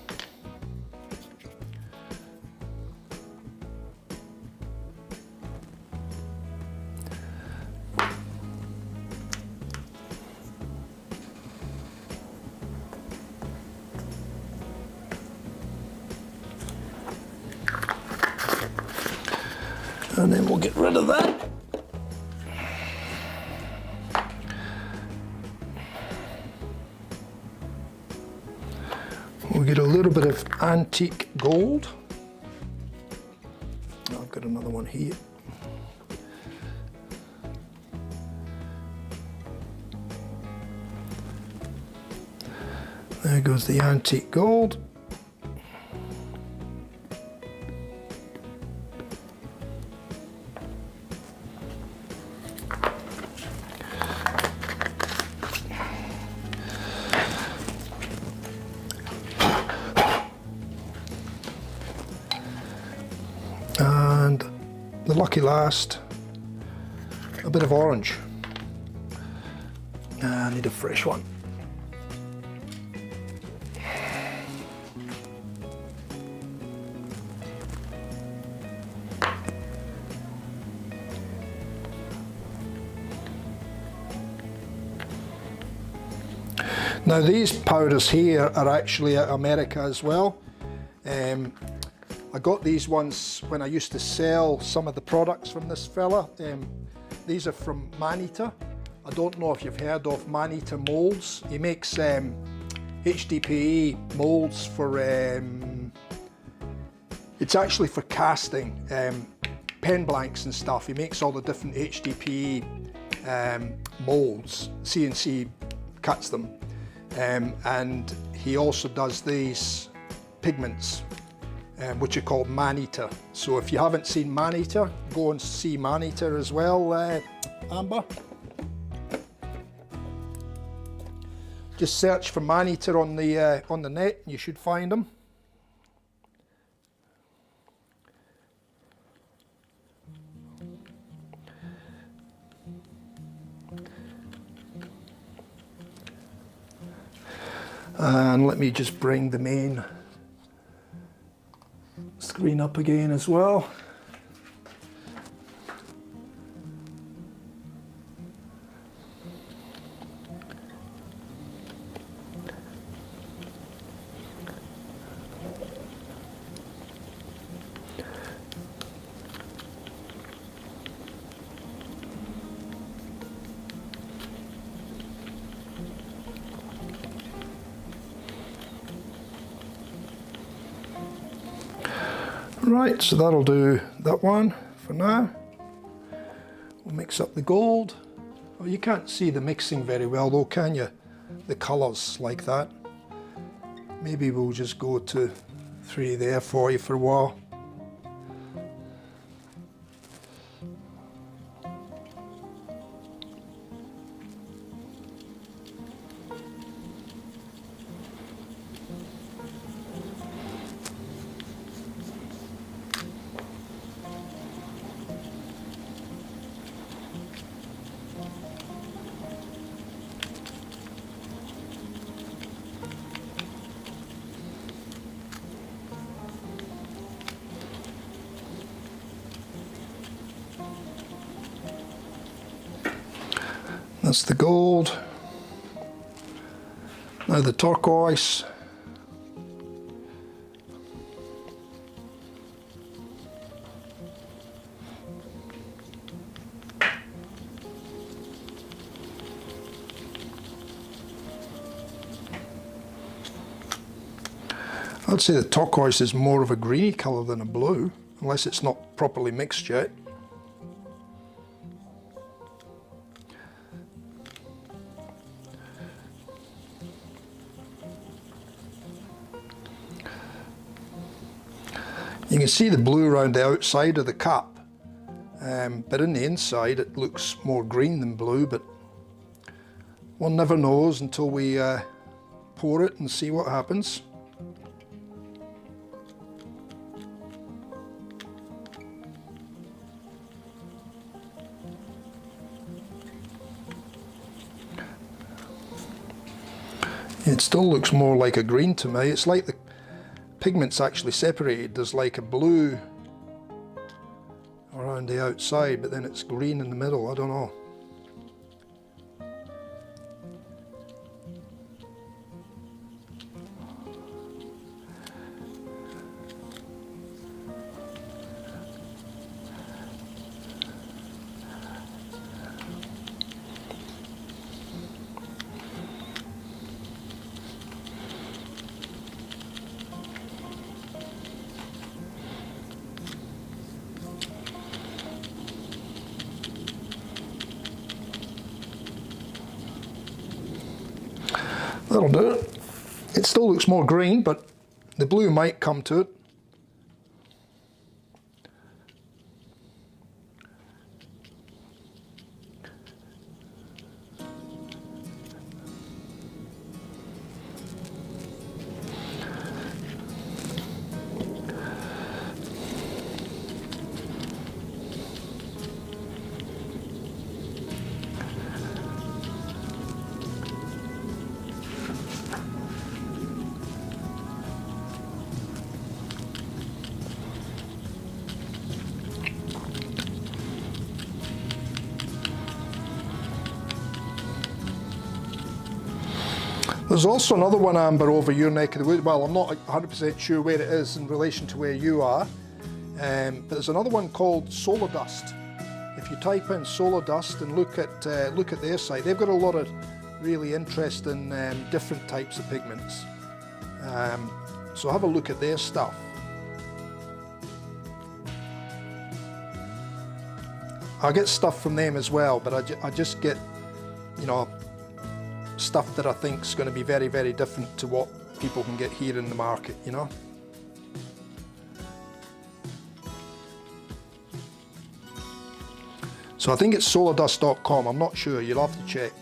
And then we'll get rid of that. We'll get a little bit of antique gold. I've got another one here. There goes the antique gold. And the lucky last, a bit of orange. I need a fresh one. Now these powders here are actually out of America as well. I got these ones when I used to sell some of the products from this fella. These are from Maneater. I don't know if you've heard of Maneater molds. He makes HDPE molds for, it's actually for casting, pen blanks and stuff. He makes all the different HDPE molds. CNC cuts them. And he also does these pigments, which are called Maneater. So if you haven't seen Maneater, go and see Maneater as well, Amber. Just search for Maneater on the net and you should find them. And let me just bring the main screen up again as well. Right, so that'll do that one for now. We'll mix up the gold. Oh, you can't see the mixing very well though, can you? The colours like that. Maybe we'll just go to 3 there for you for a while. That's the gold. Now the turquoise. I'd say the turquoise is more of a greeny colour than a blue, unless it's not properly mixed yet. You can see the blue around the outside of the cup, but in the inside it looks more green than blue, but one never knows until we pour it and see what happens. It still looks more like a green to me. It's like the pigment's actually separated. There's like a blue around the outside, but then it's green in the middle. I don't know. That'll do it. It still looks more green, but the blue might come to it. There's also another one, Amber, over your neck of the wood. Well, I'm not 100% sure where it is in relation to where you are, but there's another one called Solar Dust. If you type in Solar Dust and look at their site, they've got a lot of really interesting different types of pigments. So have a look at their stuff. I get stuff from them as well, but I just get, you know, stuff that I think is going to be very, very different to what people can get here in the market, you know. So I think it's solardust.com, I'm not sure, you'll have to check.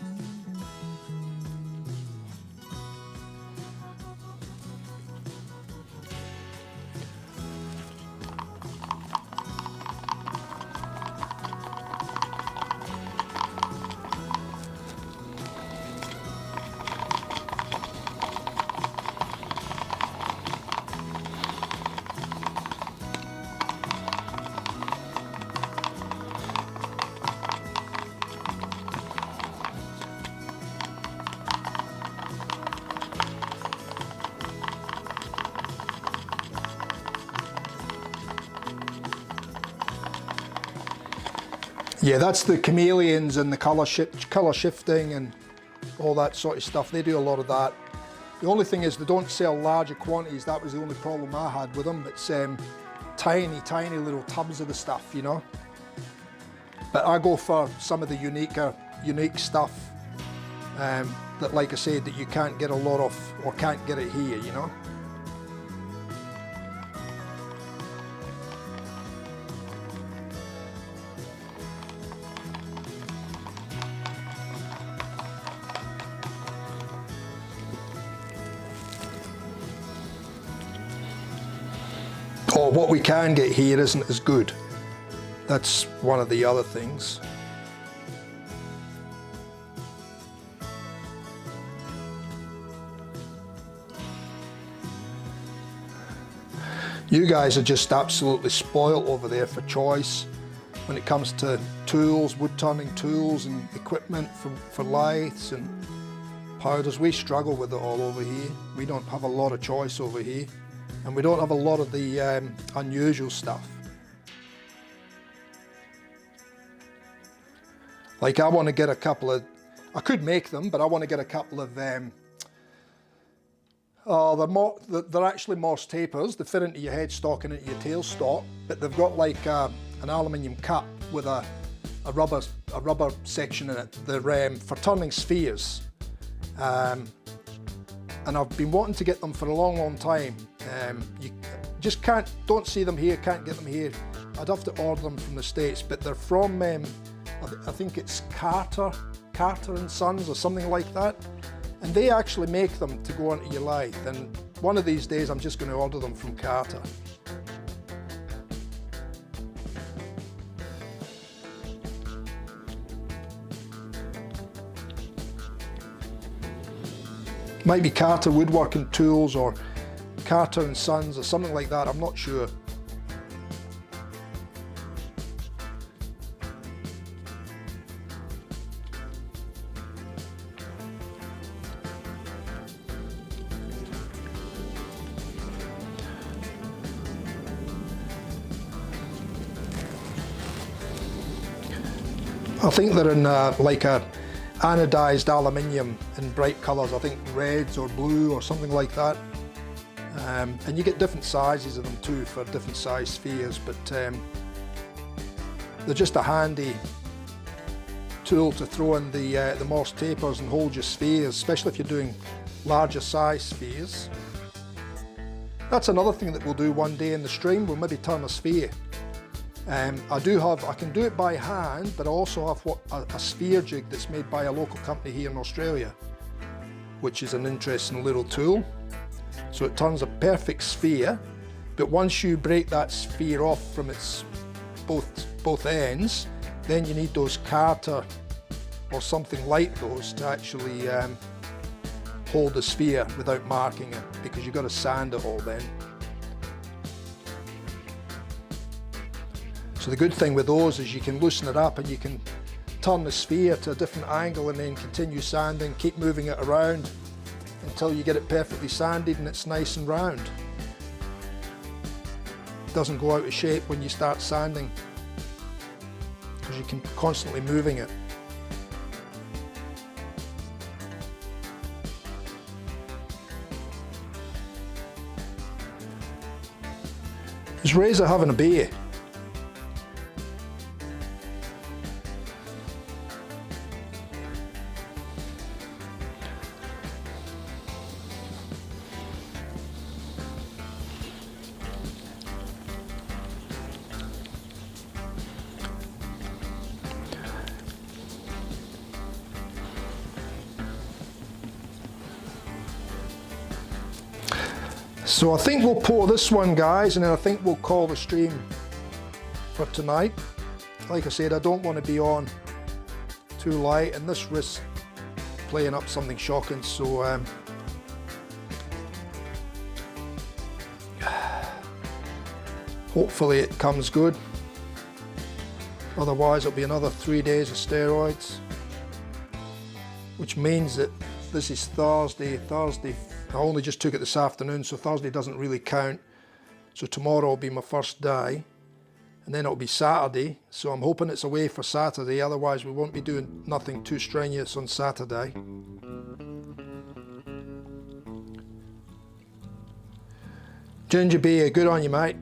Yeah, that's the chameleons and the colour shifting and all that sort of stuff. They do a lot of that. The only thing is they don't sell larger quantities. That was the only problem I had with them. It's tiny, tiny little tubs of the stuff, you know. But I go for some of the unique stuff that, like I said, that you can't get a lot of or can't get it here, you know. Or what we can get here isn't as good. That's one of the other things. You guys are just absolutely spoiled over there for choice when it comes to tools, wood turning tools and equipment for lathes and powders. We struggle with it all over here. We don't have a lot of choice over here. And we don't have a lot of the unusual stuff. Like I want to get a couple of, I could make them, but I want to get a couple of, they're actually Morse tapers. They fit into your headstock and into your tailstock, but they've got like an aluminium cup with a rubber section in it. They're for turning spheres. And I've been wanting to get them for a long, long time. You just don't see them here, can't get them here. I'd have to order them from the States, but they're from, I think it's Carter and Sons or something like that. And they actually make them to go onto your lathe. And one of these days I'm just going to order them from Carter. Might be Carter Woodworking Tools or Carter and Sons or something like that, I'm not sure. I think they're in like a anodized aluminium in bright colours, I think reds or blue or something like that. And you get different sizes of them too for different size spheres, but they're just a handy tool to throw in the Morse tapers and hold your spheres, especially if you're doing larger size spheres. That's another thing that we'll do one day in the stream. We'll maybe turn a sphere. I can do it by hand, but I also have a sphere jig that's made by a local company here in Australia, which is an interesting little tool. So it turns a perfect sphere, but once you break that sphere off from its both ends, then you need those Carter or something like those to actually hold the sphere without marking it, because you've got to sand it all then. So the good thing with those is you can loosen it up and you can turn the sphere to a different angle and then continue sanding, keep moving it around. until you get it perfectly sanded and it's nice and round. It doesn't go out of shape when you start sanding, because you can constantly moving it. Is Razor having a beer? So I think we'll pour this one, guys, and then I think we'll call the stream for tonight. Like I said, I don't want to be on too light, and this risks playing up something shocking, so hopefully it comes good. Otherwise it'll be another 3 days of steroids, which means that this is Thursday. I only just took it this afternoon, so Thursday doesn't really count. So tomorrow will be my first day, and then it'll be Saturday. So I'm hoping it's away for Saturday, otherwise we won't be doing nothing too strenuous on Saturday. Ginger beer, good on you, mate.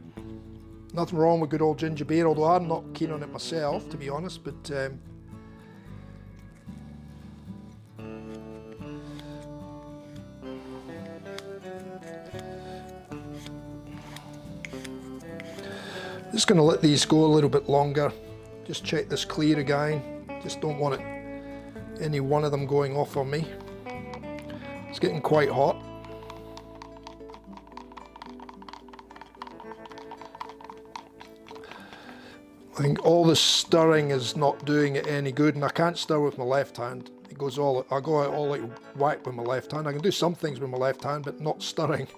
Nothing wrong with good old ginger beer, although I'm not keen on it myself, to be honest, but just going to let these go a little bit longer. Just check this clear again. Just don't want any one of them going off on me. It's getting quite hot. I think all the stirring is not doing it any good, and I can't stir with my left hand. I go out all like whack with my left hand. I can do some things with my left hand, but not stirring.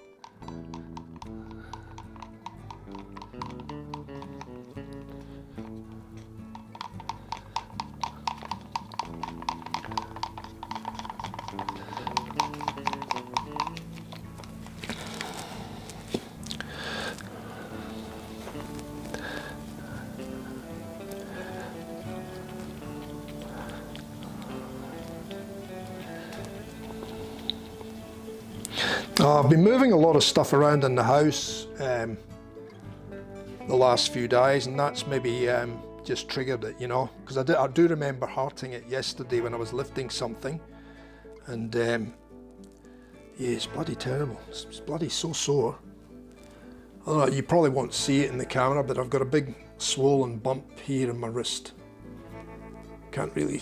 I've been moving a lot of stuff around in the house the last few days, and that's maybe just triggered it, you know, because I do remember hurting it yesterday when I was lifting something, and yeah, it's bloody terrible. It's bloody so sore. I don't know, you probably won't see it in the camera, but I've got a big swollen bump here in my wrist. Can't really,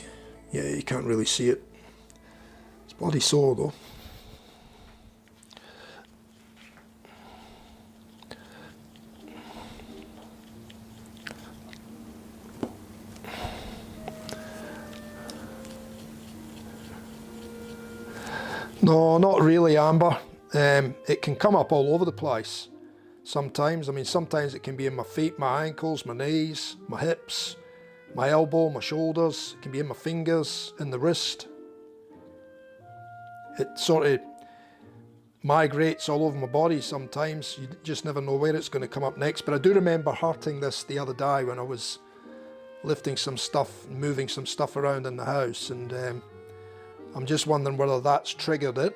yeah, you can't really see it. It's bloody sore though. No, not really, Amber. It can come up all over the place sometimes. I mean, sometimes it can be in my feet, my ankles, my knees, my hips, my elbow, my shoulders. It can be in my fingers, in the wrist. It sort of migrates all over my body sometimes. You just never know where it's going to come up next. But I do remember hurting this the other day when I was lifting some stuff, moving some stuff around in the house, and I'm just wondering whether that's triggered it.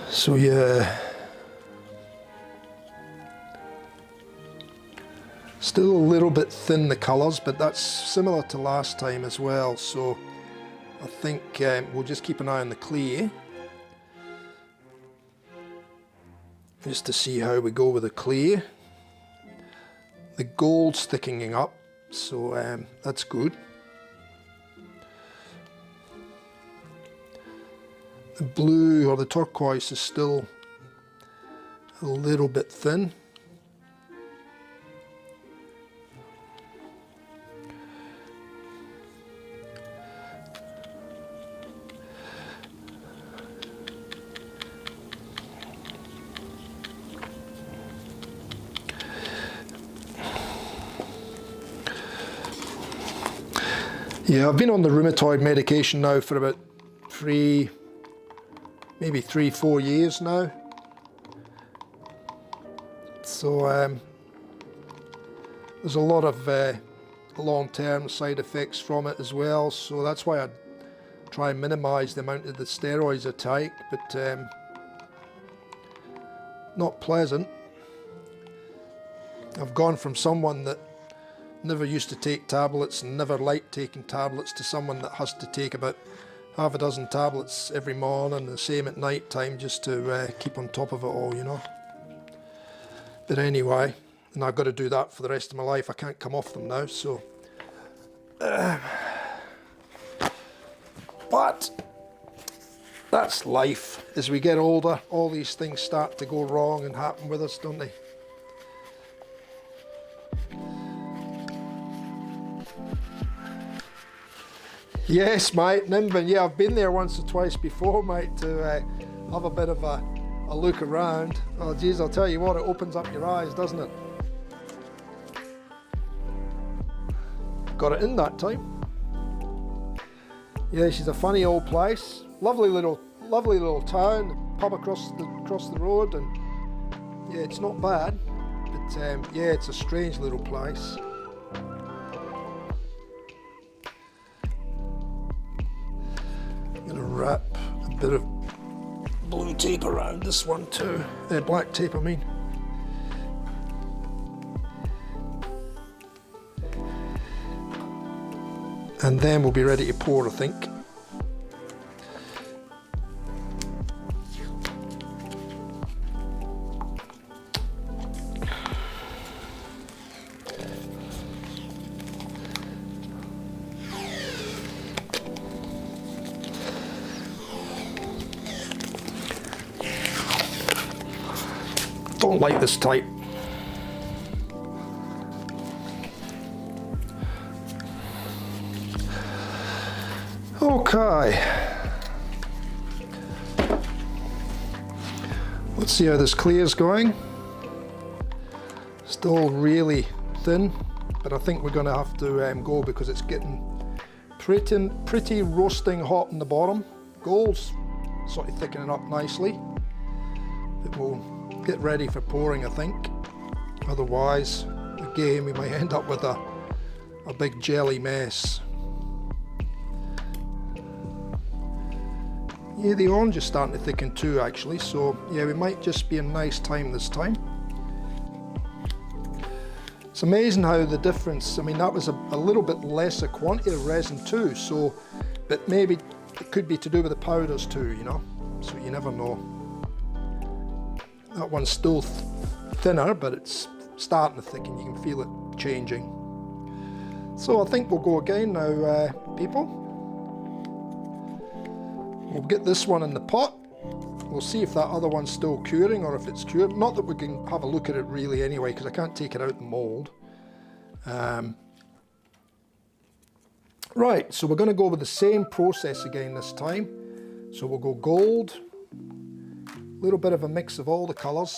So yeah, still a little bit thin the colours, but that's similar to last time as well. So I think we'll just keep an eye on the clear, just to see how we go with the clear. The gold's thickening up, so that's good. The blue or the turquoise is still a little bit thin. Yeah, I've been on the rheumatoid medication now for about maybe 3-4 years now. So there's a lot of long-term side effects from it as well, so that's why I try and minimise the amount of the steroids I take, but not pleasant. I've gone from someone that never used to take tablets and never liked taking tablets to someone that has to take about half a dozen tablets every morning and the same at night time just to keep on top of it all, you know. But anyway, and I've got to do that for the rest of my life. I can't come off them now, so but that's life. As we get older, all these things start to go wrong and happen with us, don't they? Yes, mate, Nimbin. Yeah, I've been there once or twice before, mate, to have a bit of a look around. Oh, geez, I'll tell you what, it opens up your eyes, doesn't it? Got it in that time. Yeah, she's a funny old place. Lovely little town. Pub across the road, and yeah, it's not bad. But yeah, it's a strange little place. Wrap a bit of blue tape around this one too, black tape I mean. And then we'll be ready to pour, I think. Don't like this type. Okay. Let's see how this clear's going. Still really thin, but I think we're going to have to go because it's getting pretty roasting hot in the bottom. Gold's sort of thickening up nicely. But we'll get ready for pouring, I think. Otherwise, again, we might end up with a big jelly mess. Yeah, the orange is starting to thicken too, actually, so yeah, we might just be a nice time this time. It's amazing how the difference, I mean, that was a little bit less a quantity of resin too, so, but maybe it could be to do with the powders too, you know, so you never know. That one's still thinner, but it's starting to thicken. You can feel it changing. So I think we'll go again now, people. We'll get this one in the pot. We'll see if that other one's still curing or if it's cured. Not that we can have a look at it really anyway, because I can't take it out the mould. Right, so we're going to go with the same process again this time. So we'll go gold. A little bit of a mix of all the colours.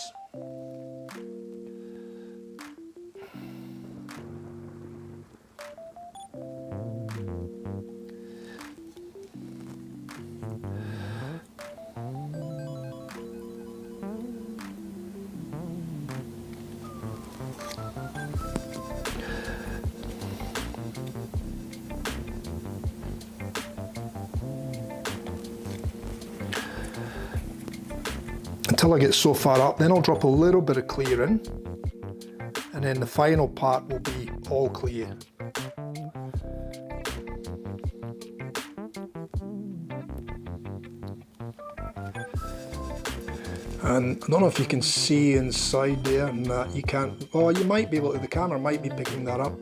Until I get so far up, then I'll drop a little bit of clear in, and then the final part will be all clear. And I don't know if you can see inside there, and you can't, oh, you might be able to, the camera might be picking that up.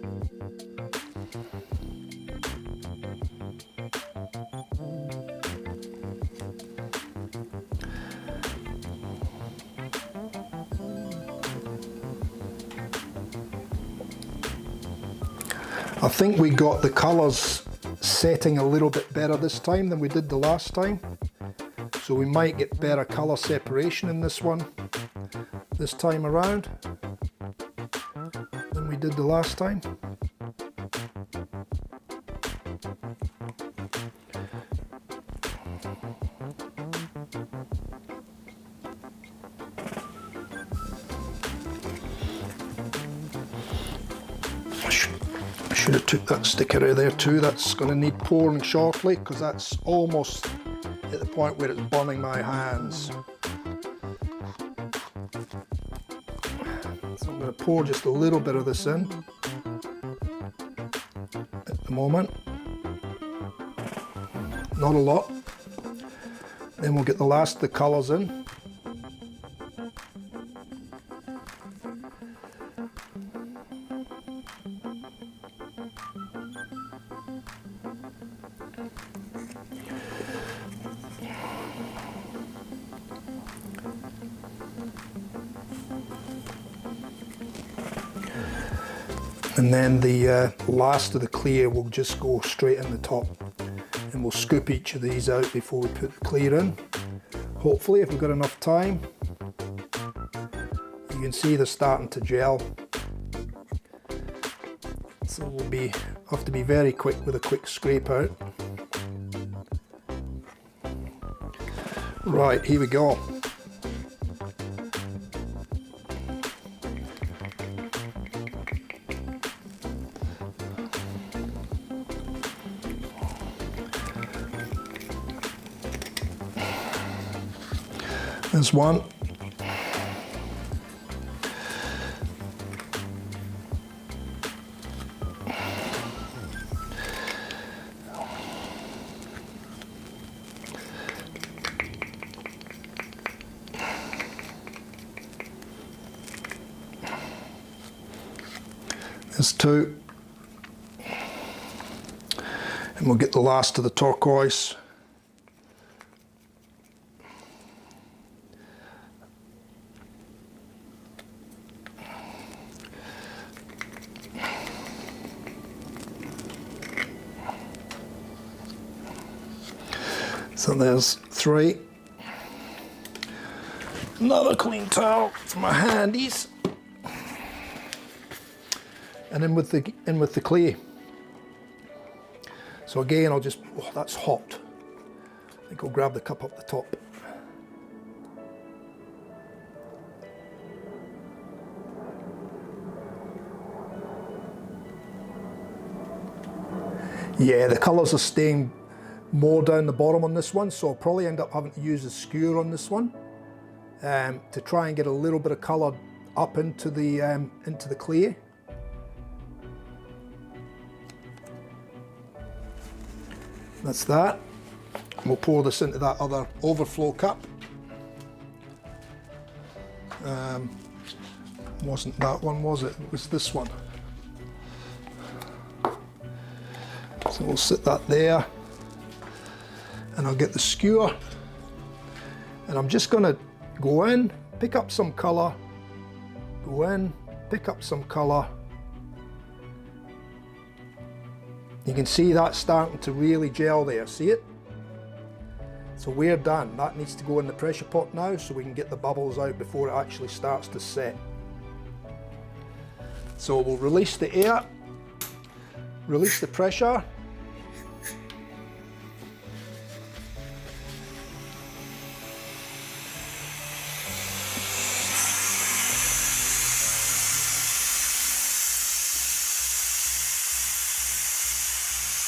I think we got the colours setting a little bit better this time than we did the last time. So we might get better colour separation in this one, this time around, than we did the last time. Should have took that sticker out of there too. That's going to need pouring shortly because that's almost at the point where it's burning my hands. So I'm going to pour just a little bit of this in at the moment. Not a lot. Then we'll get the last of the colours in. And then the last of the clear will just go straight in the top. And we'll scoop each of these out before we put the clear in. Hopefully, if we've got enough time. You can see they're starting to gel. So we'll have to be very quick with a quick scrape out. Right, here we go. There's one. There's two. And we'll get the last of the turquoise. So there's three. Another clean towel for my handies. And in with the clay. So again, I'll just, oh, that's hot. I think I'll grab the cup up the top. Yeah, the colours are staying more down the bottom on this one, so I'll probably end up having to use a skewer on this one to try and get a little bit of colour up into the clay. That's that. And we'll pour this into that other overflow cup. Wasn't that one, was it? It was this one. So we'll sit that there. And I'll get the skewer, and I'm just going to go in, pick up some colour, go in, pick up some colour. You can see that starting to really gel there, see it? So we're done. That needs to go in the pressure pot now so we can get the bubbles out before it actually starts to set. So we'll release the air, release the pressure.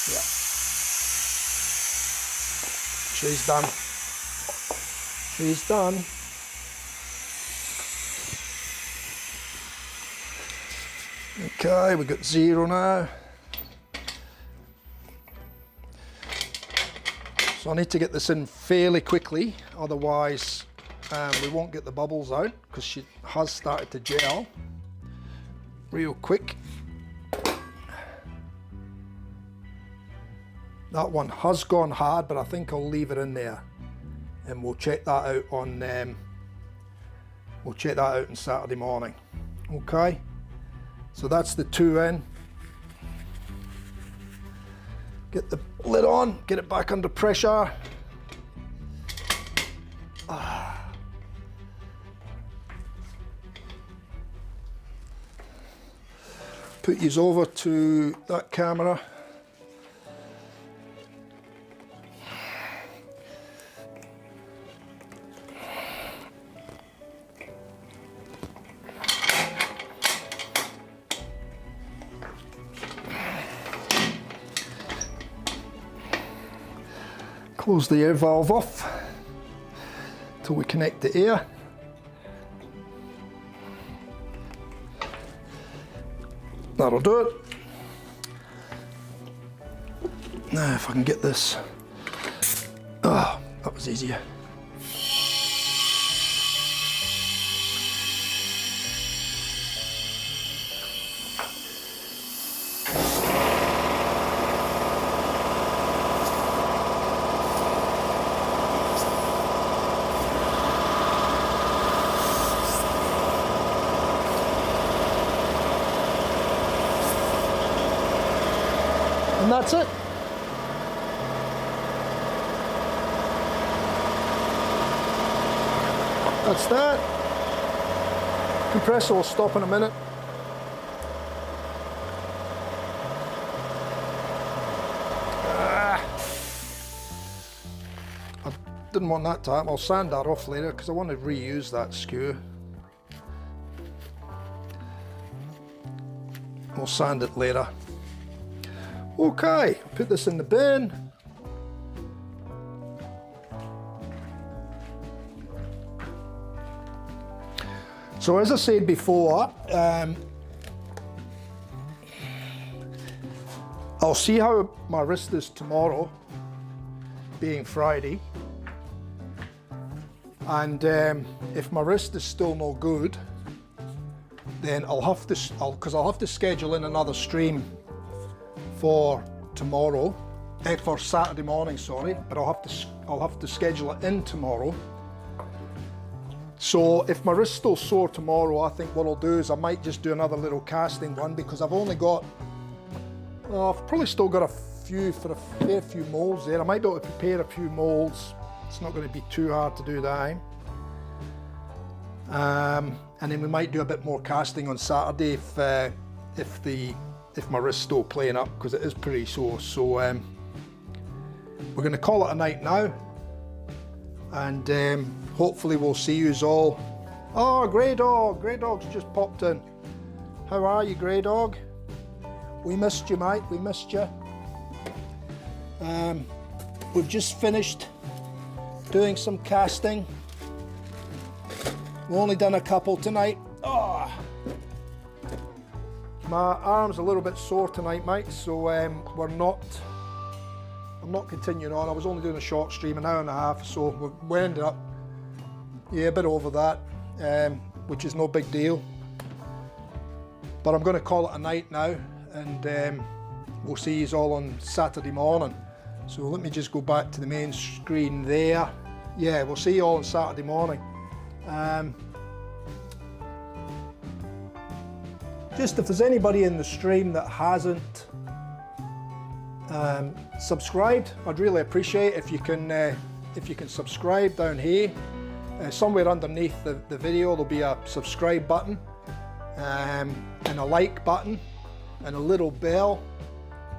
Yeah. She's done. She's done. Okay, we've got 0 now. So I need to get this in fairly quickly, otherwise we won't get the bubbles out, because she has started to gel real quick. That one has gone hard, but I think I'll leave it in there, and we'll check that out on Saturday morning. Okay, so that's the 2 in. Get the lid on, get it back under pressure. Put these over to that camera. Close the air valve off till we connect the air. That'll do it. Now if I can get this. Oh, that was easier. And that's it. That's that. Compressor will stop in a minute. I didn't want that to happen. I'll sand that off later because I want to reuse that skewer. We'll sand it later. Okay, put this in the bin. So as I said before, I'll see how my wrist is tomorrow, being Friday. And if my wrist is still no good, then I'll have to schedule in another stream for tomorrow, for Saturday morning, sorry, but I'll have to schedule it in tomorrow. So if my wrist's still sore tomorrow, I think what I'll do is I might just do another little casting one, because I've only got, I've probably still got a fair few molds there. I might be able to prepare a few molds. It's not going to be too hard to do that. And then we might do a bit more casting on Saturday if my wrist's still playing up, because it is pretty sore. So we're going to call it a night now, and hopefully we'll see yous all. Oh, Grey Dog's just popped in. How are you, Grey Dog? We missed you, mate, we missed you. We've just finished doing some casting. We've only done a couple tonight. Oh. My arm's a little bit sore tonight, mate, so I'm not continuing on. I was only doing a short stream, an hour and a half, so we ended up, yeah, a bit over that, which is no big deal. But I'm going to call it a night now, and we'll see you all on Saturday morning. So let me just go back to the main screen there. Yeah, we'll see you all on Saturday morning. Just if there's anybody in the stream that hasn't subscribed, I'd really appreciate if you can subscribe down here. Somewhere underneath the video there'll be a subscribe button, and a like button, and a little bell.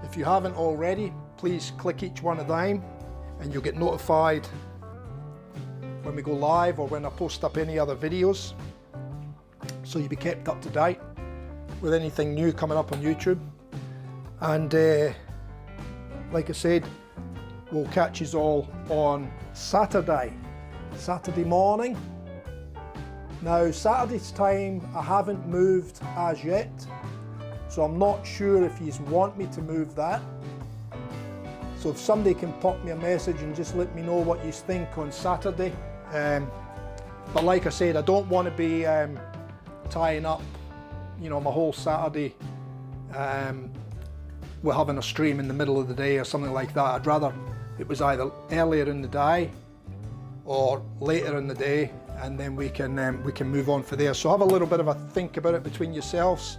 If you haven't already, please click each one of them, and you'll get notified when we go live or when I post up any other videos, so you'll be kept up to date with anything new coming up on YouTube. And like I said, we'll catch you all on Saturday morning. Now, Saturday's time I haven't moved as yet, so I'm not sure if you want me to move that. So if somebody can pop me a message and just let me know what you think on Saturday. But like I said, I don't want to be tying up, you know, my whole Saturday with having a stream in the middle of the day or something like that. I'd rather it was either earlier in the day or later in the day, and then we can move on for there. So have a little bit of a think about it between yourselves,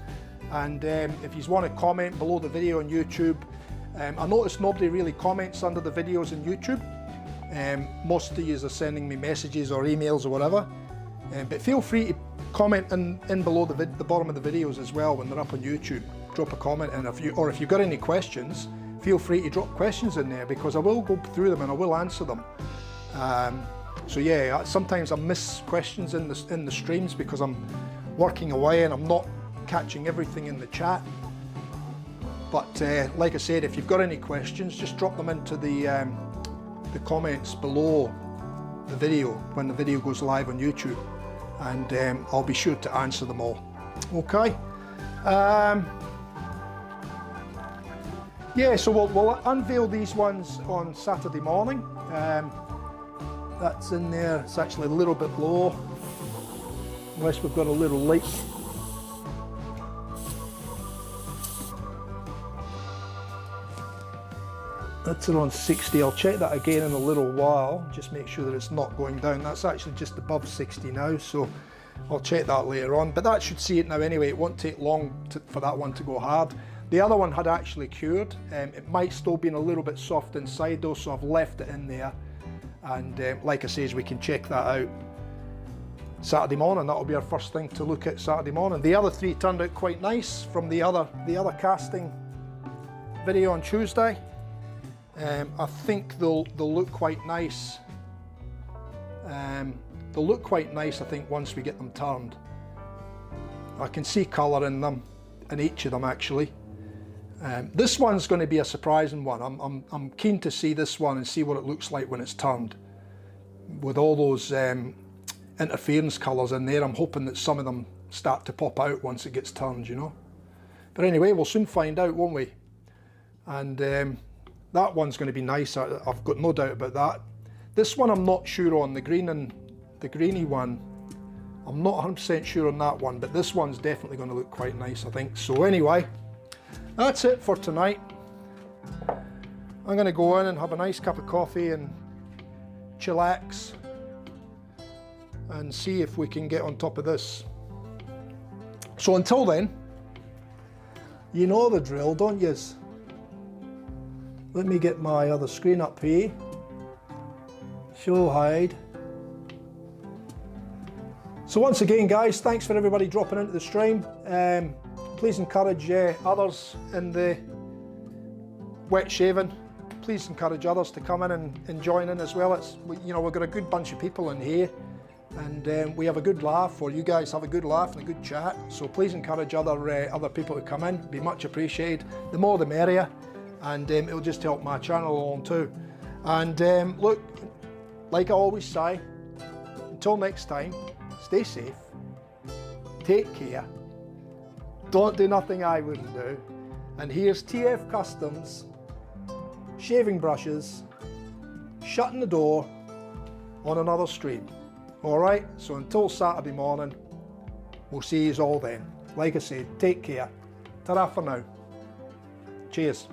and if you want to comment below the video on YouTube. I notice nobody really comments under the videos on YouTube. Most of you are sending me messages or emails or whatever, but feel free to comment in below the bottom of the videos as well when they're up on YouTube. Drop a comment, and if you've got any questions, feel free to drop questions in there, because I will go through them and I will answer them. So yeah, sometimes I miss questions in the streams because I'm working away and I'm not catching everything in the chat. But like I said, if you've got any questions, just drop them into the the comments below the video when the video goes live on YouTube, and I'll be sure to answer them all. Okay. Yeah, so we'll unveil these ones on Saturday morning. That's in there. It's actually a little bit low, unless we've got a little leak. That's around 60. I'll check that again in a little while, just make sure that it's not going down. That's actually just above 60 now, so I'll check that later on. But that should see it now anyway. It won't take long for that one to go hard. The other one had actually cured. It might still be a little bit soft inside though, so I've left it in there. And like I say, we can check that out Saturday morning. That'll be our first thing to look at Saturday morning. The other three turned out quite nice from the other casting video on Tuesday. I think they'll look quite nice. They'll look quite nice, I think, once we get them turned. I can see colour in them, in each of them actually. This one's going to be a surprising one. I'm keen to see this one and see what it looks like when it's turned. With all those interference colours in there, I'm hoping that some of them start to pop out once it gets turned, you know. But anyway, we'll soon find out, won't we? And that one's going to be nice. I've got no doubt about that. This one I'm not sure on, the greeny one. I'm not 100% sure on that one, but this one's definitely going to look quite nice, I think. So anyway, that's it for tonight. I'm going to go in and have a nice cup of coffee and chillax and see if we can get on top of this. So until then, you know the drill, don't yous? Let me get my other screen up here. Show hide. So once again, guys, thanks for everybody dropping into the stream. Please encourage others in the wet shaving. Please encourage others to come in and join in as well. You know, we've got a good bunch of people in here, and we have a good laugh, or you guys have a good laugh and a good chat. So please encourage other people to come in. It'd be much appreciated. The more the merrier, and it'll just help my channel along too. And look, like I always say, until next time, stay safe, take care, don't do nothing I wouldn't do, and here's TF Customs shaving brushes shutting the door on another stream. Alright, so until Saturday morning, we'll see you all then. Like I said, take care. Ta-ra for now. Cheers.